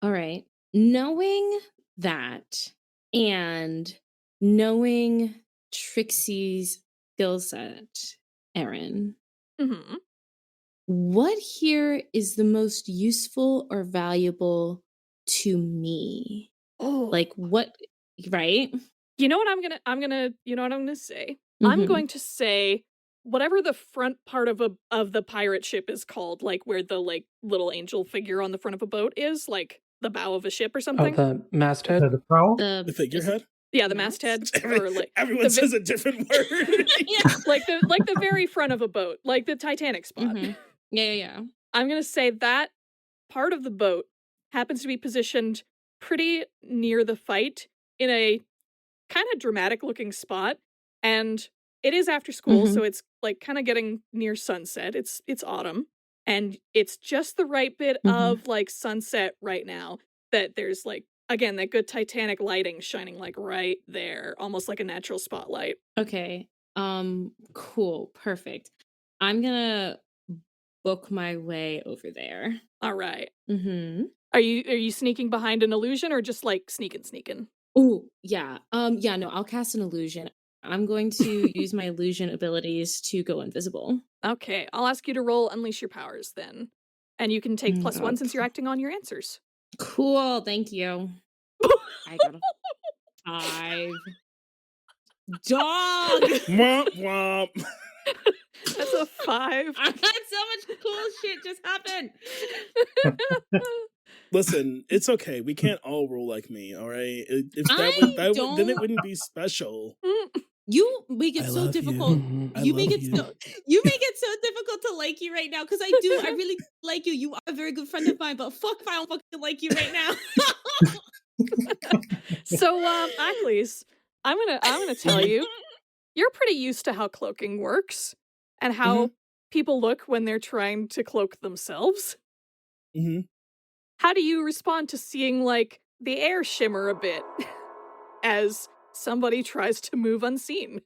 All right. Knowing that and knowing Trixie's skill set, Erin, what here is the most useful or valuable to me? Oh. Like what, right? You know what I'm gonna say? I'm going to say whatever the front part of the pirate ship is called, like where the, like, little angel figure on the front of a boat is, like the bow of a ship or something. Oh, the masthead? The prow? The figurehead? Yeah, the masthead. Or like everyone says a different word. Yeah, like the very front of a boat, like the Titanic spot. Yeah. I'm gonna say that part of the boat happens to be positioned pretty near the fight in a kind of dramatic looking spot, and it is after school, so it's like kind of getting near sunset. It's autumn, and it's just the right bit of like sunset right now that there's, like, again, that good Titanic lighting shining, like, right there, almost like a natural spotlight. Okay. Cool. Perfect. I'm gonna book my way over there. All right. Are you sneaking behind an illusion or just like sneaking? Oh, yeah. No, I'll cast an illusion. I'm going to use my illusion abilities to go invisible. Okay, I'll ask you to roll Unleash Your Powers then. And you can take +1 since you're acting on your answers. Cool, thank you. I got a 5. Dog! Womp womp. That's a 5. I had so much cool shit just happen. Listen, it's okay. We can't all roll like me, all right? If then it wouldn't be special. You make it so difficult. You make it so difficult to like you right now, because I really like you. You are a very good friend of mine, but fuck if I don't fucking like you right now. So, Achlys, I'm gonna tell you, you're pretty used to how cloaking works and how people look when they're trying to cloak themselves. How do you respond to seeing, like, the air shimmer a bit as somebody tries to move unseen?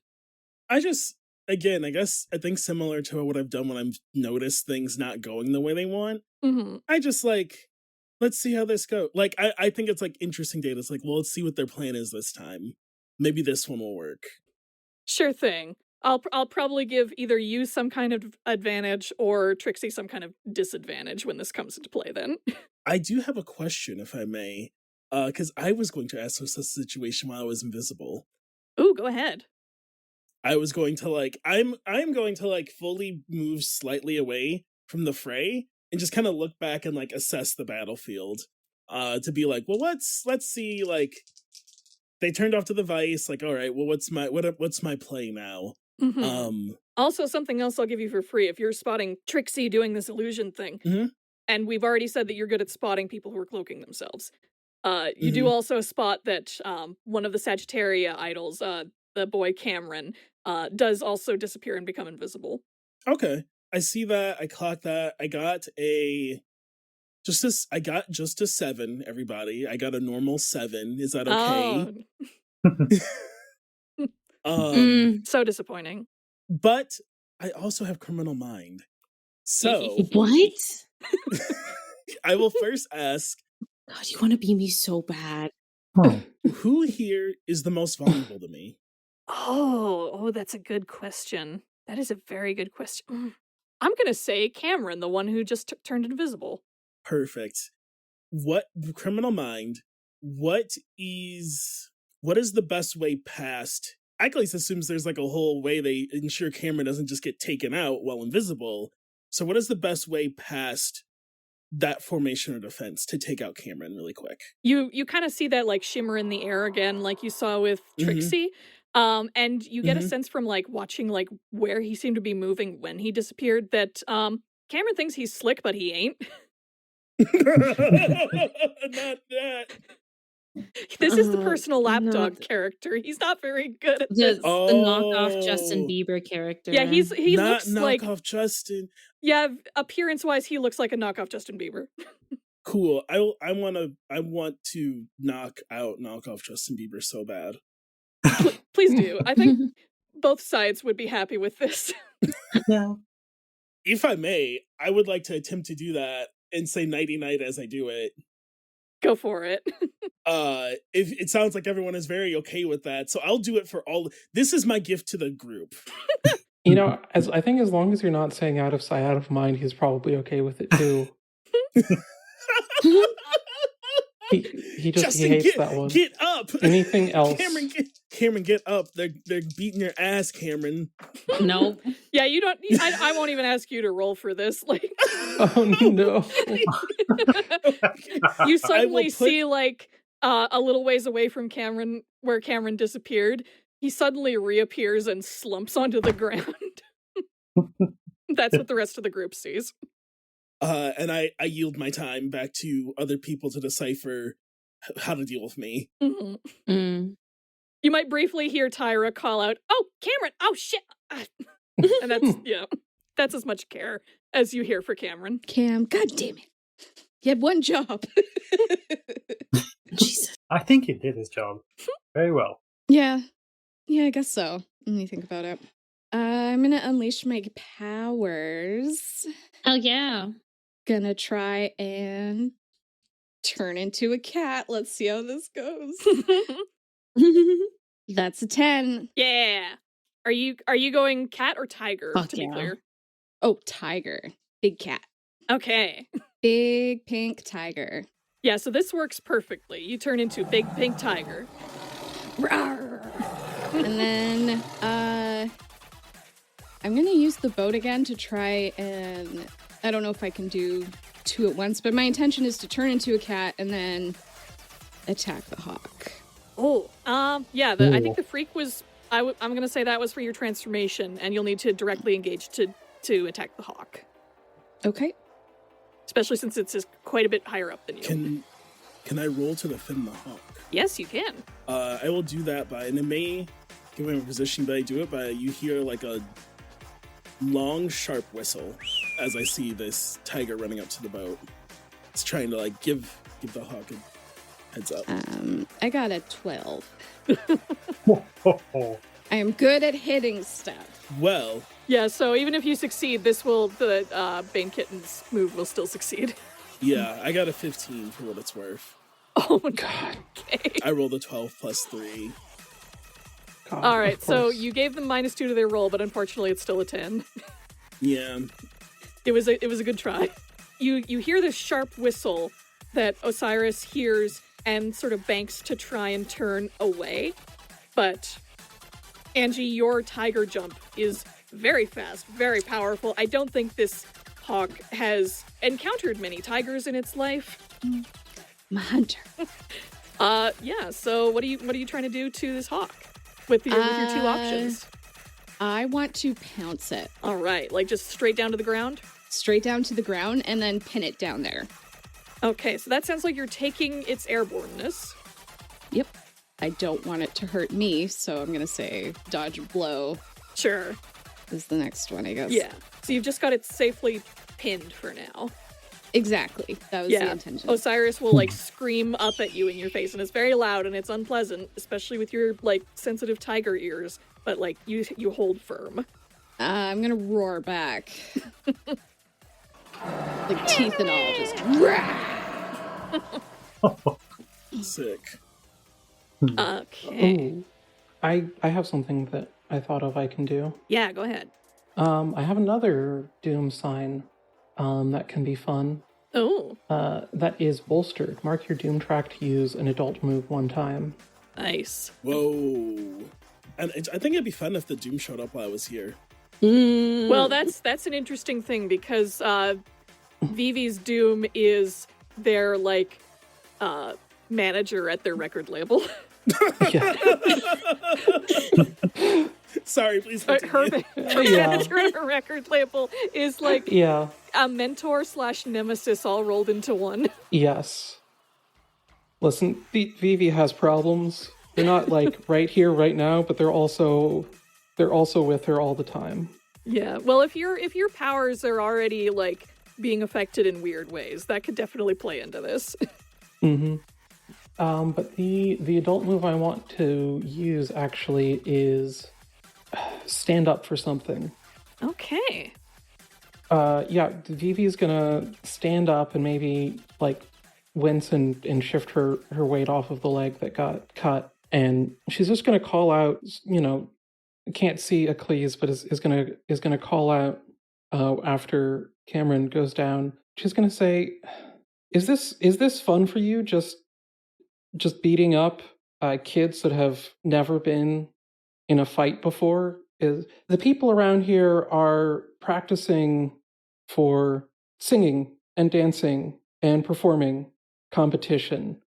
I think similar to what I've done when I've noticed things not going the way they want. I just, like, let's see how this goes. Like, I think it's like interesting data. It's like, well, let's see what their plan is this time. Maybe this one will work. Sure thing. I'll probably give either you some kind of advantage or Trixie some kind of disadvantage when this comes into play then. I do have a question, if I may, because I was going to ask this situation while I was invisible. Ooh, go ahead. I was going to like, I'm going to like fully move slightly away from the fray and just kind of look back and like assess the battlefield, to be like, well, let's see, like, they turned off the device, like, all right, well, what's my play now? Mm-hmm. Also, something else I'll give you for free if you're spotting Trixie doing this illusion thing. Mm-hmm. And we've already said that you're good at spotting people who are cloaking themselves. You do also spot that one of the Sagittaria idols, the boy Cameron, does also disappear and become invisible. Okay, I see that. I clocked that. I got just a 7. Everybody, I got a normal 7. Is that okay? So disappointing. But I also have criminal mind. So what? I will first ask. God, you want to be me so bad. Who here is the most vulnerable to me? Oh, that's a good question. That is a very good question. I'm gonna say Cameron, the one who just turned invisible. Perfect. What criminal mind? What is the best way past? Achlys assumes there's like a whole way they ensure Cameron doesn't just get taken out while invisible. So what is the best way past that formation or defense to take out Cameron really quick? You kind of see that like shimmer in the air again, like you saw with Trixie. And you get a sense from like watching like where he seemed to be moving when he disappeared that Cameron thinks he's slick, but he ain't. Not that. This is the personal lapdog character. He's not very good at this. The knockoff Justin Bieber character. Yeah, he not looks like knockoff Justin. Yeah, appearance wise, he looks like a knockoff Justin Bieber. Cool. I want to knock out knockoff Justin Bieber so bad. Please do. I think both sides would be happy with this. Yeah. If I may, I would like to attempt to do that and say nighty night as I do it. Go for it. If it sounds like everyone is very okay with that, so I'll do it for all. This is my gift to the group. You know, I think as long as you're not saying out of sight, out of mind, he's probably okay with it too. he Justin, hates that one. Get up! Anything else? Cameron, get up! They're beating your ass, Cameron. No. Yeah, you don't. I won't even ask you to roll for this. Like, oh no! You suddenly see like a little ways away from Cameron, where Cameron disappeared. He suddenly reappears and slumps onto the ground. That's what the rest of the group sees. And I yield my time back to other people to decipher how to deal with me. You might briefly hear Tyra call out, "Oh, Cameron! Oh, shit!" And that's as much care as you hear for Cameron. Cam, god damn it. You had one job. Jesus. I think he did his job very well. Yeah, I guess so. Let me think about it. I'm gonna unleash my powers. Oh, yeah. Gonna try and turn into a cat. Let's see how this goes. That's a 10. Yeah. Are you going cat or tiger, to be clear? Oh, tiger. Big cat. Okay. Big pink tiger. Yeah, so this works perfectly. You turn into big pink tiger. Rawr. And then I'm gonna use the boat again to try and I don't know if I can do 2 at once, but my intention is to turn into a cat and then attack the hawk. Oh, yeah, I think the freak was, I'm going to say that was for your transformation, and you'll need to directly engage to attack the hawk. Okay. Especially since it's quite a bit higher up than you. Can I roll to defend the hawk? Yes, you can. I will do that and it may give me a position, but I do it by, you hear like a long, sharp whistle as I see this tiger running up to the boat. It's trying to like give the hawk a heads up. I got a 12. I am good at hitting stuff. Well. Yeah, so even if you succeed, the Bane Kitten's move will still succeed. Yeah, I got a 15 for what it's worth. Oh, God. Okay. I rolled a 12 plus 3. God, All right, of so course. you gave them -2 to their roll, but unfortunately it's still a 10. Yeah. It was a good try. You hear this sharp whistle that Osiris hears and sort of banks to try and turn away. But Angie, your tiger jump is very fast, very powerful. I don't think this hawk has encountered many tigers in its life. I'm a hunter. Yeah, so what are you trying to do to this hawk with your 2 options? I want to pounce it. All right, like just straight down to the ground? Straight down to the ground and then pin it down there. Okay, so that sounds like you're taking its airborneness. Yep. I don't want it to hurt me, so I'm going to say dodge blow Sure. is the next one, I guess. Yeah. So you've just got it safely pinned for now. Exactly. That was the intention. Osiris will like scream up at you in your face, and it's very loud and it's unpleasant, especially with your like sensitive tiger ears. But like you hold firm. I'm going to roar back. Like teeth and all, just Sick. Okay. Ooh, I have something that I thought of I can do. Yeah, go ahead. I have another doom sign that can be fun. Oh, That is bolstered. Mark your doom track to use an adult move 1 time. nice. Whoa. And I think it'd be fun if the Doom showed up while I was here. Well, that's an interesting thing because Vivi's Doom is their like manager at their record label. Yeah. Sorry, please Her continue. manager at her record label is like Yeah. a mentor / nemesis all rolled into one. Yes. Listen, Vivi has problems. They're not like right here, right now, but they're also with her all the time. Yeah. Well, if your powers are already like being affected in weird ways, that could definitely play into this. Mm-hmm. But the adult move I want to use actually is stand up for something. Okay. Yeah, Vivi's gonna stand up and maybe like wince and shift her weight off of the leg that got cut, and she's just gonna call out. Can't see Achlys, but is gonna call out after Cameron goes down. She's gonna say, "Is this fun for you? Just beating up kids that have never been in a fight before? Is the people around here are practicing for singing and dancing and performing competition.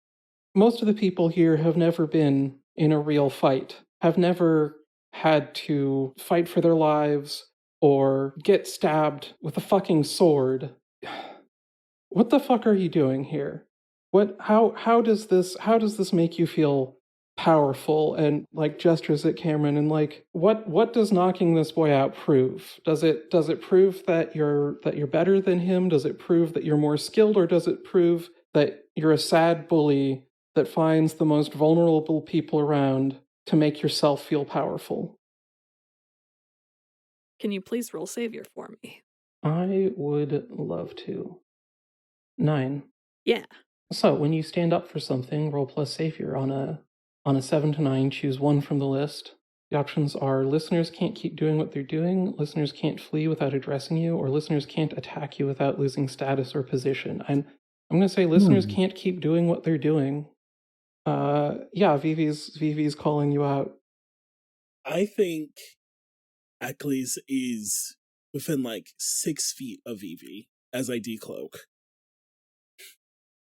Most of the people here have never been in a real fight, have never had to fight for their lives or get stabbed with a fucking sword. What the fuck are you doing here? How does this make you feel powerful?" And like gestures at Cameron, and like what does knocking this boy out prove? Does it prove that you're better than him? Does it prove that you're more skilled, or does it prove that you're a sad bully that finds the most vulnerable people around to make yourself feel powerful? Can you please roll savior for me? I would love to. 9. Yeah. So when you stand up for something, roll plus savior. On a 7 to 9, choose 1 from the list. The options are: listeners can't keep doing what they're doing, listeners can't flee without addressing you, or listeners can't attack you without losing status or position. I'm going to say listeners can't keep doing what they're doing. Yeah, Vivi's calling you out. I think Achlys is within like 6 feet of Vivi as I decloak.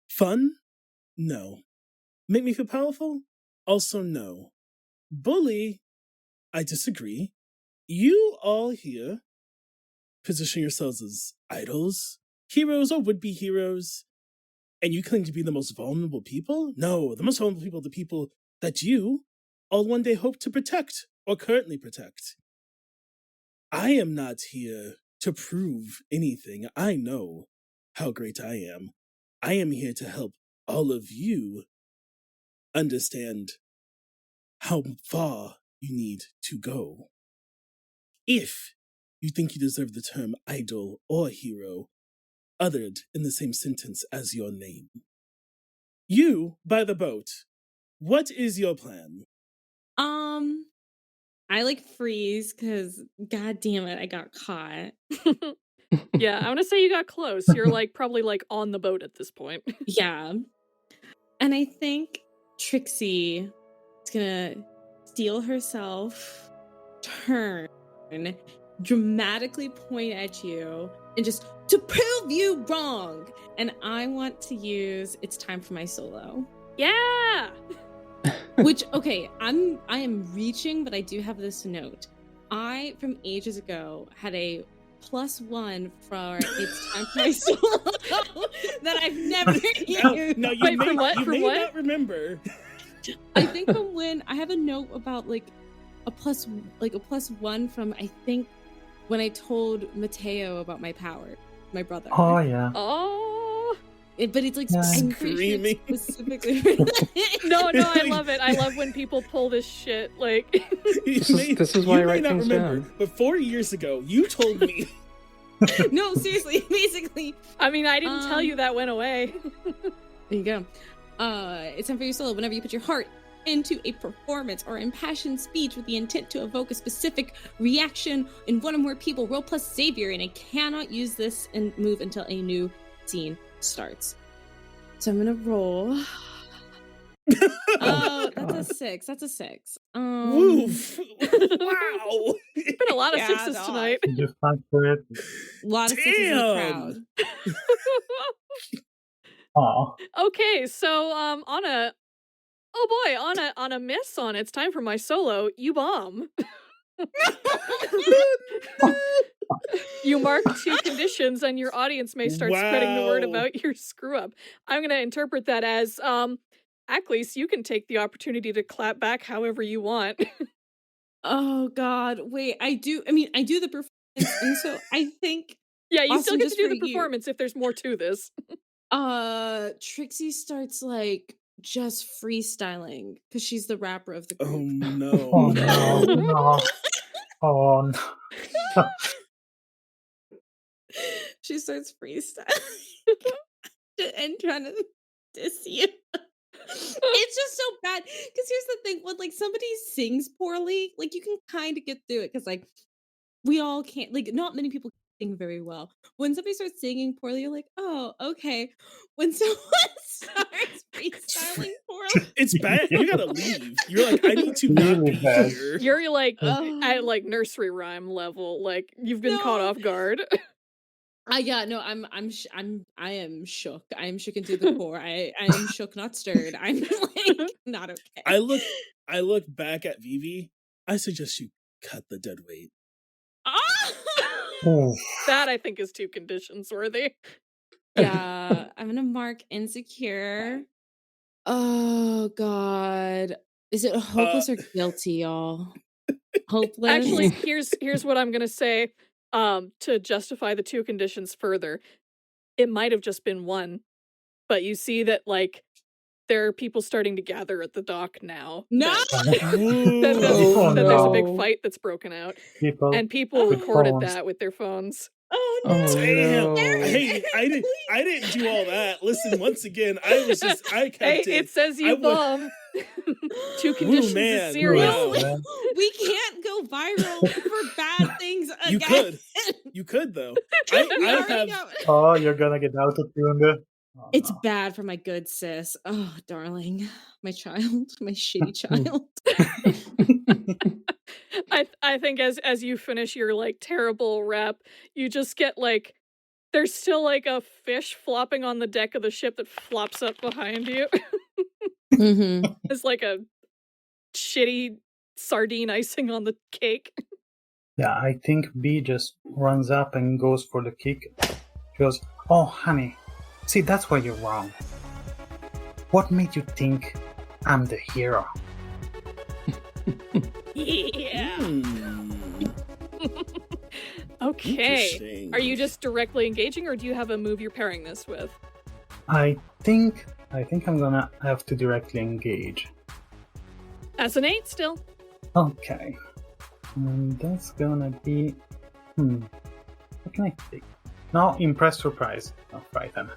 Fun? No. Make me feel powerful? Also no. Bully? I disagree. You all here position yourselves as idols, heroes, or would-be heroes, and you claim to be the most vulnerable people? No, the most vulnerable people are the people that you all one day hope to protect or currently protect. I am not here to prove anything. I know how great I am. I am here to help all of you understand how far you need to go. If you think you deserve the term idol or hero, uttered in the same sentence as your name. You, by the boat, what is your plan? I freeze because god damn it, I got caught. Yeah, I want to say you got close. You're probably on the boat at this point. Yeah. And I think Trixie is gonna steel herself, turn, dramatically point at you, and just to prove you wrong. And I want to use It's Time for My Solo. Yeah! Which, okay, I am reaching, but I do have this note. I, from ages ago, had a +1 for It's Time for My Solo that I've never used. No, you Wait, may, for what? you For may what? not remember. I think from when I have a note about a +1 from I think when I told Mateo about my power, my brother. Oh yeah. Oh! But it's Yeah. I'm pretty sure Screaming. it's specifically for that. No, I love it. I love when people pull this shit. This is why I write things down. But 4 years ago, you told me. No, seriously, basically. I mean, I didn't tell you that went away. There you go. It's time for your solo. Whenever you put your heart into a performance or impassioned speech with the intent to evoke a specific reaction in one or more people, roll plus savior, and I cannot use this and move until a new scene starts. So I'm gonna roll. Oh, that's a 6. That's a 6. Woof! Wow! It's been a lot of Yeah, sixes dog. tonight. You fight for it. A lot of 6s in the crowd. Oh. Okay, so on a miss on It's Time for My Solo, you bomb. You mark 2 conditions and your audience may start spreading the word Wow. about your screw up. I'm going to interpret that as Achlys, you can take the opportunity to clap back however you want. Oh God! Wait, I do the performance, and so I think Yeah, you Austin, still get to just do for the you. performance if there's more to this. Trixie starts just freestyling because she's the rapper of the group. Oh no! Oh no. No. Oh no. She starts freestyling and trying to diss you. It's just so bad because here's the thing: when somebody sings poorly, you can kind of get through it because we all can't. Not many people sing very well. When somebody starts singing poorly, you're like, oh, okay. When someone starts freestyling poorly, It's bad. You gotta leave. You're like, I need to not Really be bad. here. You're Oh. at nursery rhyme level. You've been caught No. off guard. Yeah, no, I am shook. I am shook into the core. I am shook, not stirred. I'm not okay. I look back at Vivi. I suggest you cut the dead weight. Oof. That I think is 2 conditions worthy. Yeah, I'm gonna mark insecure. Oh God, is it hopeless or guilty, y'all? Hopeless. Actually, here's what I'm gonna say. To justify the 2 conditions further, it might have just been 1, but you see that there are people starting to gather at the dock now. No! That there's a big no. fight that's broken out, People and people with recorded phones. that with their phones. Oh Oh, no! Damn. no. Hey, I didn't do all that. Listen, once again, I kept Hey, it. it says I you would- bomb. 2 conditions man. is serious. Wow. We can't go viral for bad things again. You could. You could though. I We already have. got- Oh, you're gonna get auto-tuned. Oh, It's no. bad for my good sis. Oh, darling. My child. My shitty child. I think as you finish your terrible rap, you just get there's still a fish flopping on the deck of the ship that flops up behind you. Mm-hmm. It's a shitty sardine icing on the cake. Yeah, I think B just runs up and goes for the kick. She goes, oh, honey, see, that's why you're wrong. What made you think I'm the hero? Yeah. Hmm, Okay. interesting. Are you just directly engaging, or do you have a move you're pairing this with? I think I'm gonna have to directly engage. That's an 8 still. Okay. And that's gonna be... What can I pick? No, impress, surprise, not frighten.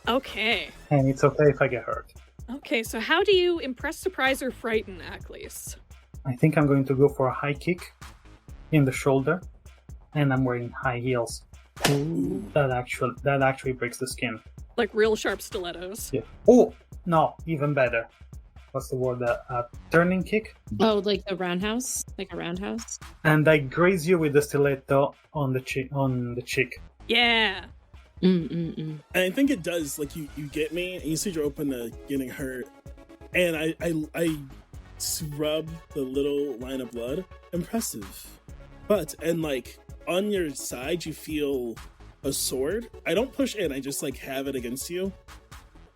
Okay. And it's okay if I get hurt. Okay, so how do you impress, surprise, or frighten Achlys? I think I'm going to go for a high kick in the shoulder, and I'm wearing high heels. Ooh. That actually breaks the skin. Like real sharp stilettos. Yeah. Oh no, even better. What's the word? A turning kick. Oh, like a roundhouse, like a roundhouse. And I graze you with the stiletto on the cheek. Yeah. And I think it does. Like you get me, and you see you're open to getting hurt, and I rub the little line of blood. Impressive, and like on your side, you feel a sword. I don't push in. I just like have it against you.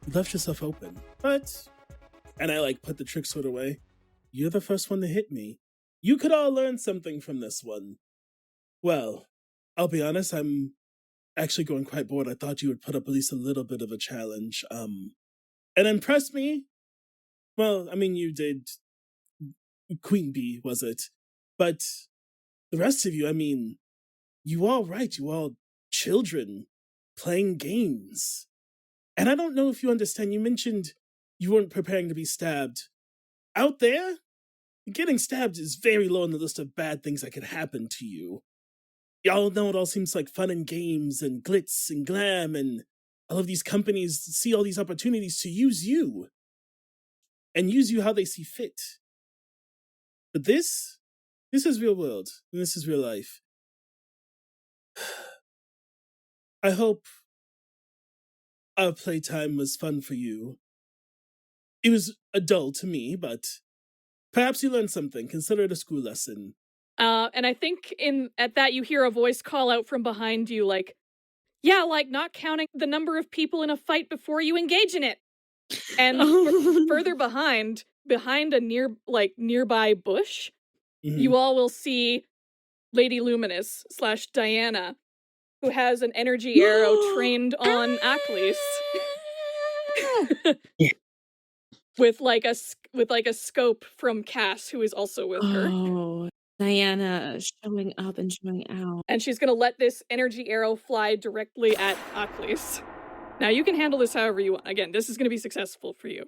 You left yourself open, and I like put the trick sword away. You're the first one to hit me. You could all learn something from this one. Well, I'll be honest. I'm actually going quite bored. I thought you would put up at least a little bit of a challenge. And impress me. Well, I mean, you did. Queen Bee, was it? But the rest of you, I mean, you all right. You all children playing games. And I don't know if you understand. You mentioned you weren't preparing to be stabbed. Out there, getting stabbed is very low on the list of bad things that could happen to you. Y'all know it all seems like fun and games and glitz and glam, and all of these companies see all these opportunities to use you. And use you how they see fit. But this is real world, and this is real life. I hope our playtime was fun for you. It was a dull to me, but perhaps you learned something. Consider it a school lesson. And I think at that you hear a voice call out from behind you, like, yeah, like not counting the number of people in a fight before you engage in it. And further behind a nearby bush, you all will see Lady Luminous / Diana, who has an energy arrow trained on Achlys. with like a scope from Cass, who is also with her. Oh, Diana showing up and showing out. And she's gonna let this energy arrow fly directly at Achlys. Now you can handle this however you want. Again, this is gonna be successful for you.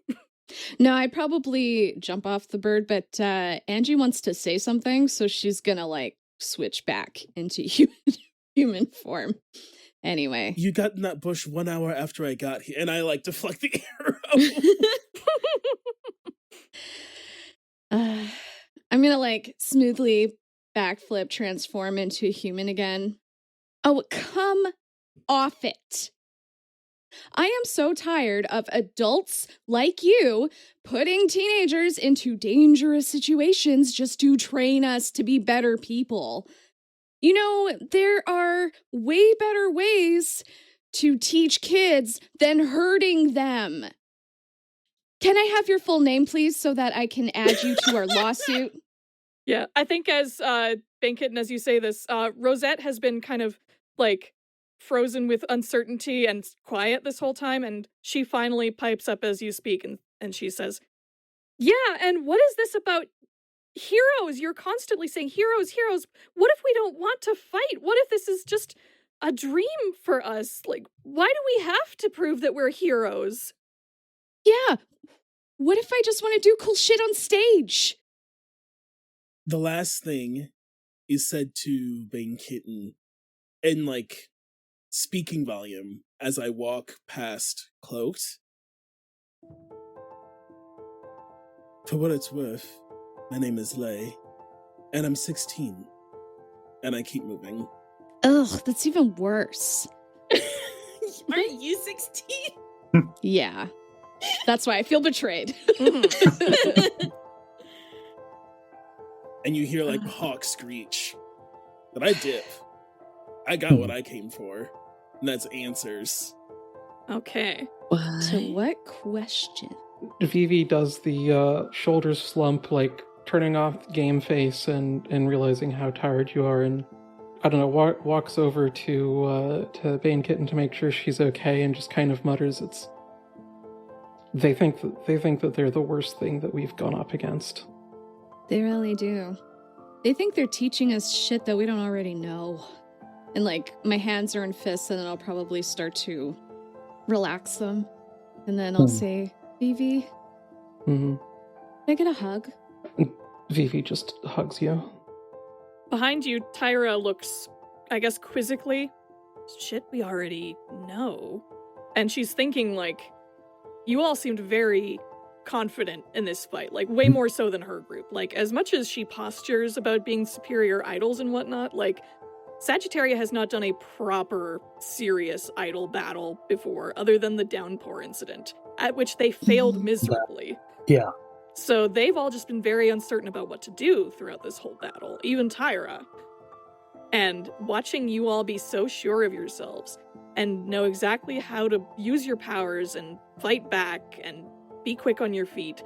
No, I'd probably jump off the bird, but Angie wants to say something, so she's gonna like switch back into human form. Anyway. You got in that bush 1 hour after I got here, and I like deflect the arrow. I'm gonna like smoothly backflip, transform into a human again. Oh, come off it. I am so tired of adults like you putting teenagers into dangerous situations just to train us to be better people. You know, there are way better ways to teach kids than hurting them. Can I have your full name, please, so that I can add you to our lawsuit? Yeah, I think as Bane Kitten, as you say this, Rosette has been kind of like frozen with uncertainty and quiet this whole time, and she finally pipes up as you speak, and she says, yeah, and what is this about heroes? You're constantly saying heroes, heroes. What if we don't want to fight? What if this is just a dream for us? Like, why do we have to prove that we're heroes? Yeah, what if I just want to do cool shit on stage? The last thing is said to Bane Kitten in like speaking volume as I walk past Cloaked. For what it's worth, my name is Lay, and I'm 16, and I keep moving. Ugh, that's even worse. Aren't you 16? Yeah, that's why I feel betrayed. And you hear like Hawk screech. But I dip. I got what I came for. And that's answers. Okay. What? To what question? Vivi does the shoulders slump, like turning off game face and realizing how tired you are, and I don't know, walks over to Bane Kitten to make sure she's okay, and just kind of mutters, They think that they're the worst thing that we've gone up against. They really do. They think they're teaching us shit that we don't already know. And like my hands are in fists, and then I'll probably start to relax them. And then I'll say, Vivi, can I get a hug? Vivi just hugs you. Behind you, Tyra looks, I guess, quizzically. Shit, we already know. And she's thinking, like, you all seemed very confident in this fight, like, way more so than her group. Like, as much as she postures about being superior idols and whatnot, like, Sagittaria has not done a proper, serious idol battle before, other than the downpour incident, at which they failed miserably. Yeah. So they've all just been very uncertain about what to do throughout this whole battle, even Tyra. And watching you all be so sure of yourselves and know exactly how to use your powers and fight back and be quick on your feet,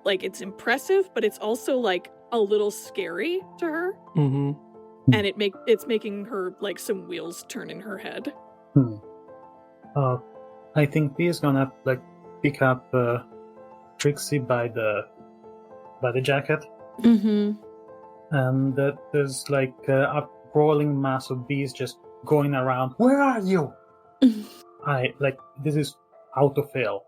like, it's impressive, but it's also, like, a little scary to her. And it's making her, like, some wheels turn in her head. I think V is gonna, like, pick up Trixie by the jacket. And there's, like, a rolling mass of bees just going around. Where are you? This is how to fail.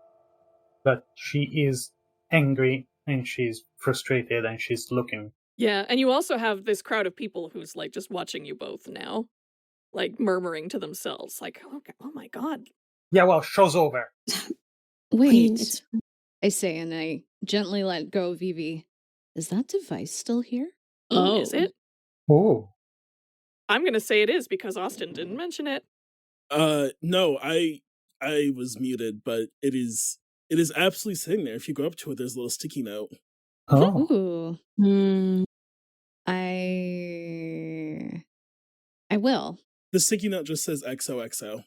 But she is angry and she's frustrated and she's looking. Yeah, and you also have this crowd of people who's, like, just watching you both now, like, murmuring to themselves, like, oh my god. Yeah, well, show's over. Wait, I say, and I gently let go of Vivi. Is that device still here? Oh, is it? Oh. I'm gonna say it is because Austin didn't mention it. No, I was muted, but it is absolutely sitting there. If you go up to it, there's a little sticky note. Oh. Ooh. I will. The sticky note just says XOXO.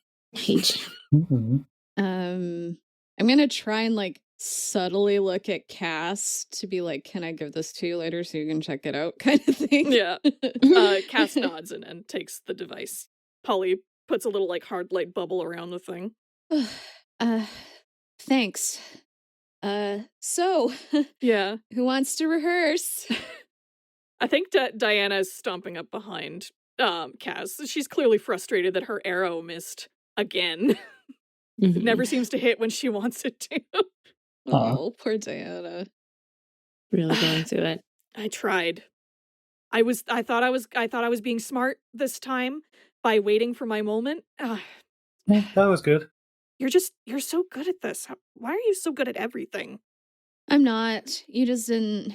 I'm gonna try and, like, subtly look at Cass to be like, can I give this to you later so you can check it out, kind of thing. Yeah. Cass nods and takes the device. Polly puts a little, like, hard light bubble around the thing. Thanks. So yeah, who wants to rehearse? I think Diana is stomping up behind Cass. She's clearly frustrated that her arrow missed again. It never seems to hit when she wants it to. Oh, poor Diana. Really going through it. I tried. I thought I was being smart this time by waiting for my moment. Yeah, that was good. You're so good at this. Why are you so good at everything? I'm not. You just didn't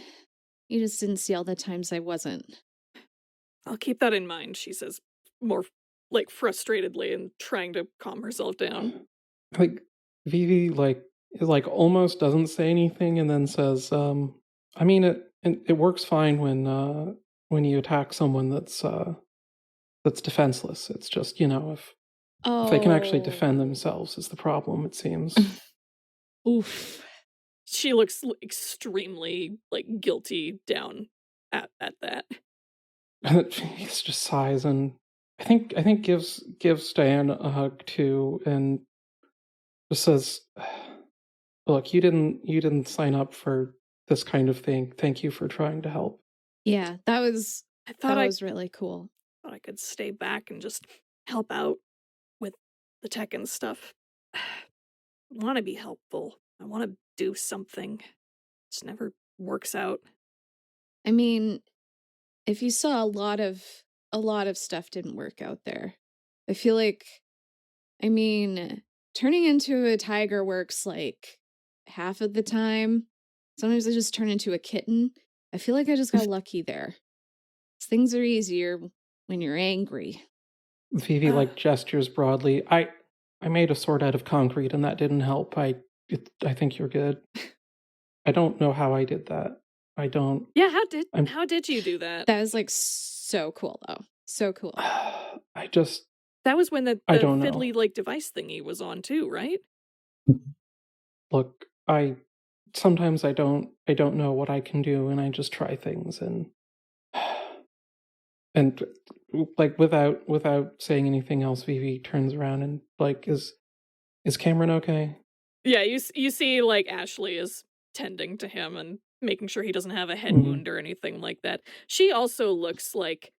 see all the times I wasn't. I'll keep that in mind, she says, more, like, frustratedly and trying to calm herself down. Like, Vivi, like almost doesn't say anything and then says, I mean, it works fine when you attack someone that's defenseless. It's just, if they can actually defend themselves is the problem, it seems. Oof. She looks extremely, like, guilty down at that. And he just sighs and I think gives Diana a hug too and just says, look, you didn't sign up for this kind of thing. Thank you for trying to help. Yeah, that was really cool. Thought I could stay back and just help out with the tech and stuff. I want to be helpful. I want to do something. It just never works out. I mean, if you saw a lot of stuff didn't work out there. I feel like, I mean, turning into a tiger works like half of the time. Sometimes I just turn into a kitten. I feel like I just got lucky there. Things are easier when you're angry. Vivi like gestures broadly. I made a sword out of concrete and that didn't help. I think you're good. I don't know how I did that. I don't. Yeah, how did you do that? That was like so cool though. So cool. That was when the fiddly know. like device thingy was on too, right? Look, sometimes I don't know what I can do and I just try things and like without saying anything else, Vivi turns around and like is Cameron okay? Yeah, you see like Ashley is tending to him and making sure he doesn't have a head wound or anything like that. She also looks like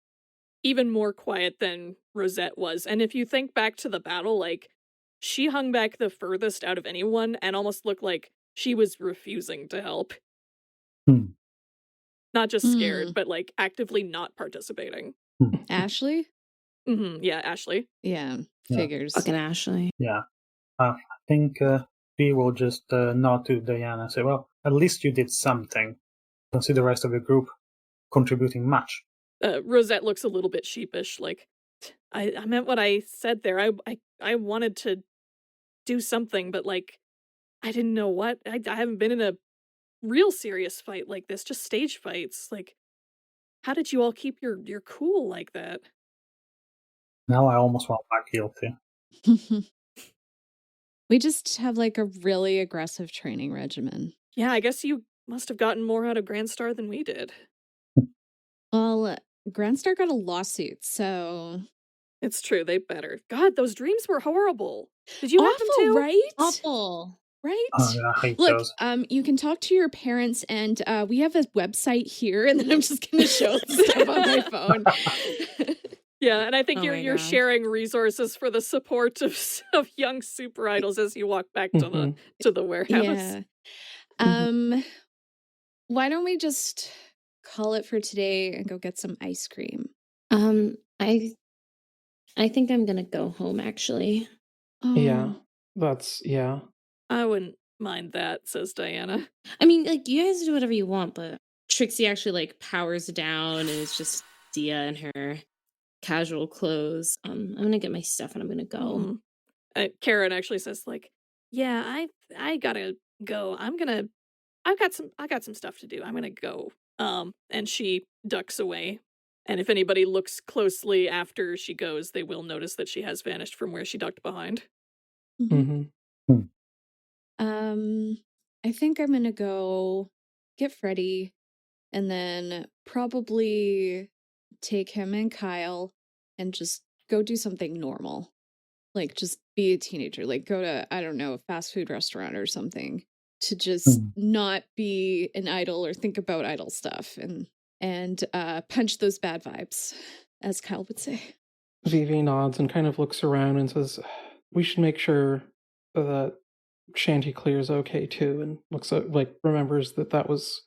even more quiet than Rosette was. And if you think back to the battle, like, she hung back the furthest out of anyone and almost looked like she was refusing to help. Hmm. Not just scared, but like actively not participating. Ashley? Yeah, Ashley. Yeah, Yeah. figures. Fucking Ashley. Yeah. I think we will just nod to Diana and say, well, at least you did something. Don't see the rest of the group contributing much. Rosette looks a little bit sheepish, like, I meant what I said there. I wanted to do something, but like, I didn't know what. I haven't been in a real serious fight like this, just stage fights. Like, how did you all keep your cool like that? Now I almost want back guilty. We just have like a really aggressive training regimen. Yeah, I guess you must have gotten more out of Grand Star than we did. Well, Grand Star got a lawsuit, so It's true, they better. God, those dreams were horrible. Did you have them awful, too? right? Awful. Right? Oh, yeah, I hate Look, those. you can talk to your parents, and we have a website here, and then I'm just gonna show the stuff on my phone. Yeah, and I think Oh my you're gosh. sharing resources for the support of young super idols as you walk back to the warehouse. Yeah. Why don't we just call it for today and go get some ice cream? I think I'm gonna go home actually. Yeah, Oh, that's yeah. I wouldn't mind that, says Diana. I mean, like, you guys do whatever you want, but Trixie actually like powers down and it's just Dia in her casual clothes. I'm gonna get my stuff and I'm gonna go. Karen actually says, like, yeah, I gotta go. I've got some stuff to do. I'm gonna go. And she ducks away. And if anybody looks closely after she goes, they will notice that she has vanished from where she ducked behind. mhm. Mm-hmm. I think I'm gonna go get Freddie and then probably take him and Kyle and just go do something normal. Like just be a teenager, like go to, I don't know, a fast food restaurant or something to just not be an idol or think about idol stuff and punch those bad vibes, as Kyle would say. Vivi nods and kind of looks around and says, we should make sure that Chanticleer's okay too, and looks at, like, remembers that was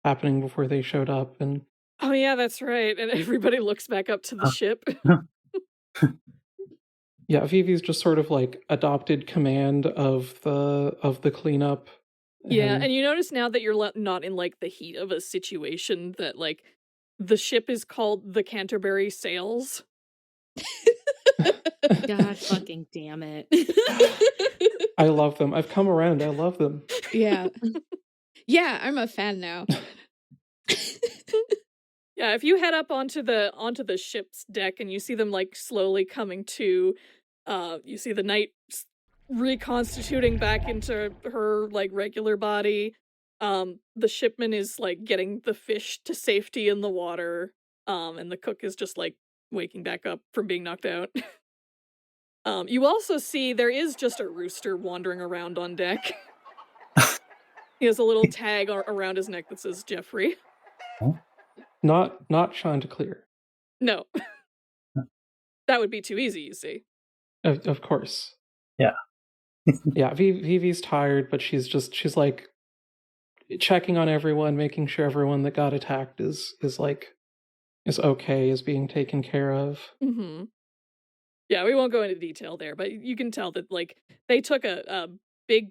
happening before they showed up. And oh yeah, that's right. And everybody looks back up to the ship. yeah, Vivi's just sort of like adopted command of the cleanup. Yeah, and you notice now that you're not in like the heat of a situation that like the ship is called the Canterbury Sails. God fucking damn it. I love them. I've come around. I love them. Yeah. Yeah, I'm a fan now. Yeah, if you head up onto the ship's deck and you see them like slowly coming to, you see the knight reconstituting back into her like regular body. The shipman is like getting the fish to safety in the water. And the cook is just like waking back up from being knocked out. You also see there is just a rooster wandering around on deck. He has a little tag around his neck that says Jeffrey. Not Chanticleer. No. That would be too easy, you see. Of course. Yeah. Yeah, Vivi's tired, but she's like checking on everyone, making sure everyone that got attacked is okay, is being taken care of. Mm-hmm. Yeah, we won't go into detail there, but you can tell that like they took a big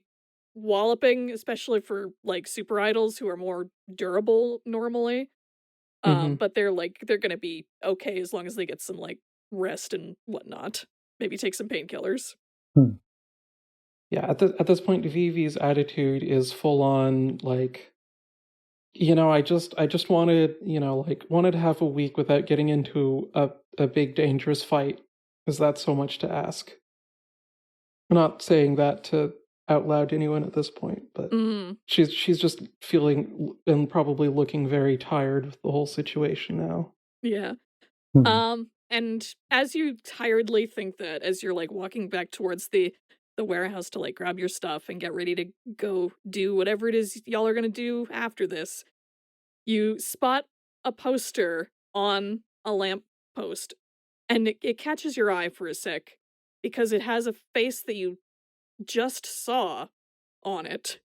walloping, especially for like super idols who are more durable normally. But they're gonna be okay as long as they get some like rest and whatnot. Maybe take some painkillers. Yeah, at this point, Vivi's attitude is full on like, I just wanted, wanted to have a week without getting into a big dangerous fight. Is that so much to ask? I'm not saying that to out loud to anyone at this point, but she's just feeling and probably looking very tired with the whole situation now. Yeah. And as you tiredly think that, as you're like walking back towards the warehouse to like grab your stuff and get ready to go do whatever it is y'all are gonna do after this, you spot a poster on a lamp post, and it catches your eye for a sec because it has a face that you just saw on it.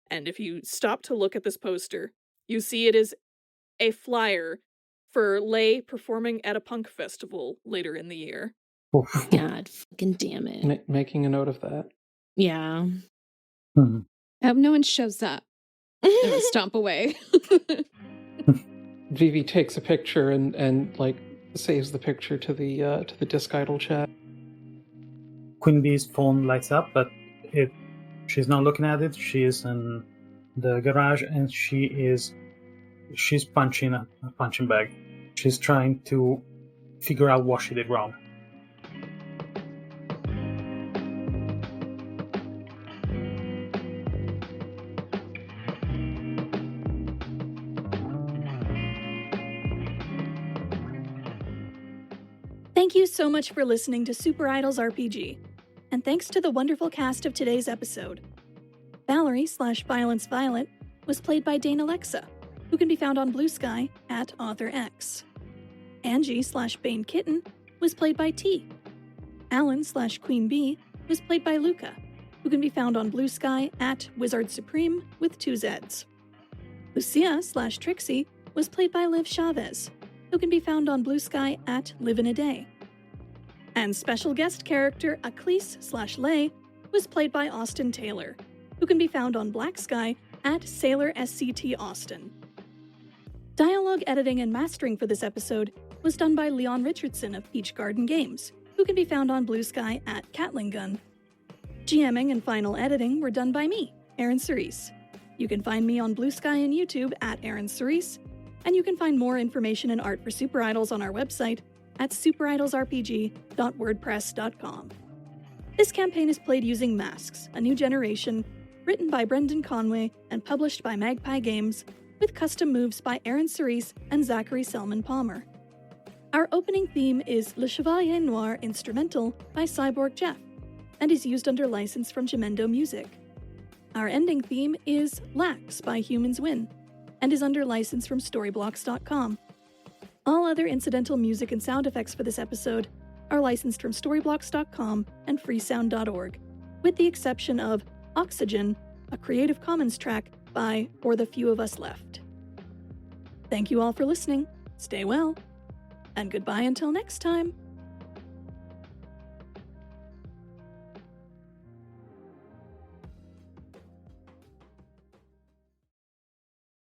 And if you stop to look at this poster, you see it is a flyer for Lay performing at a punk festival later in the year. God fucking damn it. Making a note of that. Yeah. Hmm. I hope no one shows up. I'm gonna stomp away. Vivi takes a picture and like saves the picture to the Disc Idol chat. Queen Bee's phone lights up, but she's not looking at it. She is in the garage and she's punching a punching bag. She's trying to figure out what she did wrong. Thank you so much for listening to SuperIdols RPG, and thanks to the wonderful cast of today's episode. Valerie /Violence Violet was played by Dana Lexa, who can be found on Blue Sky at authorx. Angie /Bane Kitten was played by T. Allen /Queen Bee was played by Luca, who can be found on Blue Sky at Wizard Supreme with 2 Zs. Lucia /Trixie was played by Liv Chavez, who can be found on Blue Sky at livinaday. And special guest character Achlys /Lay was played by Austin Taylor, who can be found on Black Sky at sailorsctaustin. Dialogue editing and mastering for this episode was done by Leon Richardson of Peach Garden Games, who can be found on Blue Sky at catlinggun. GMing and final editing were done by me, eryncerise. You can find me on Blue Sky and YouTube at eryncerise, and you can find more information and art for Super Idols on our website at superidolsrpg.wordpress.com. This campaign is played using Masks, a new generation, written by Brendan Conway and published by Magpie Games, with custom moves by eryncerise and Zachary Selman Palmer. Our opening theme is Le Chevalier Noir Instrumental by Cyborg Jeff, and is used under license from Gemendo Music. Our ending theme is Lax by Humans Win, and is under license from Storyblocks.com. All other incidental music and sound effects for this episode are licensed from Storyblocks.com and freesound.org, with the exception of Oxygen, a Creative Commons track by Or the Few of Us Left. Thank you all for listening, stay well, and goodbye until next time.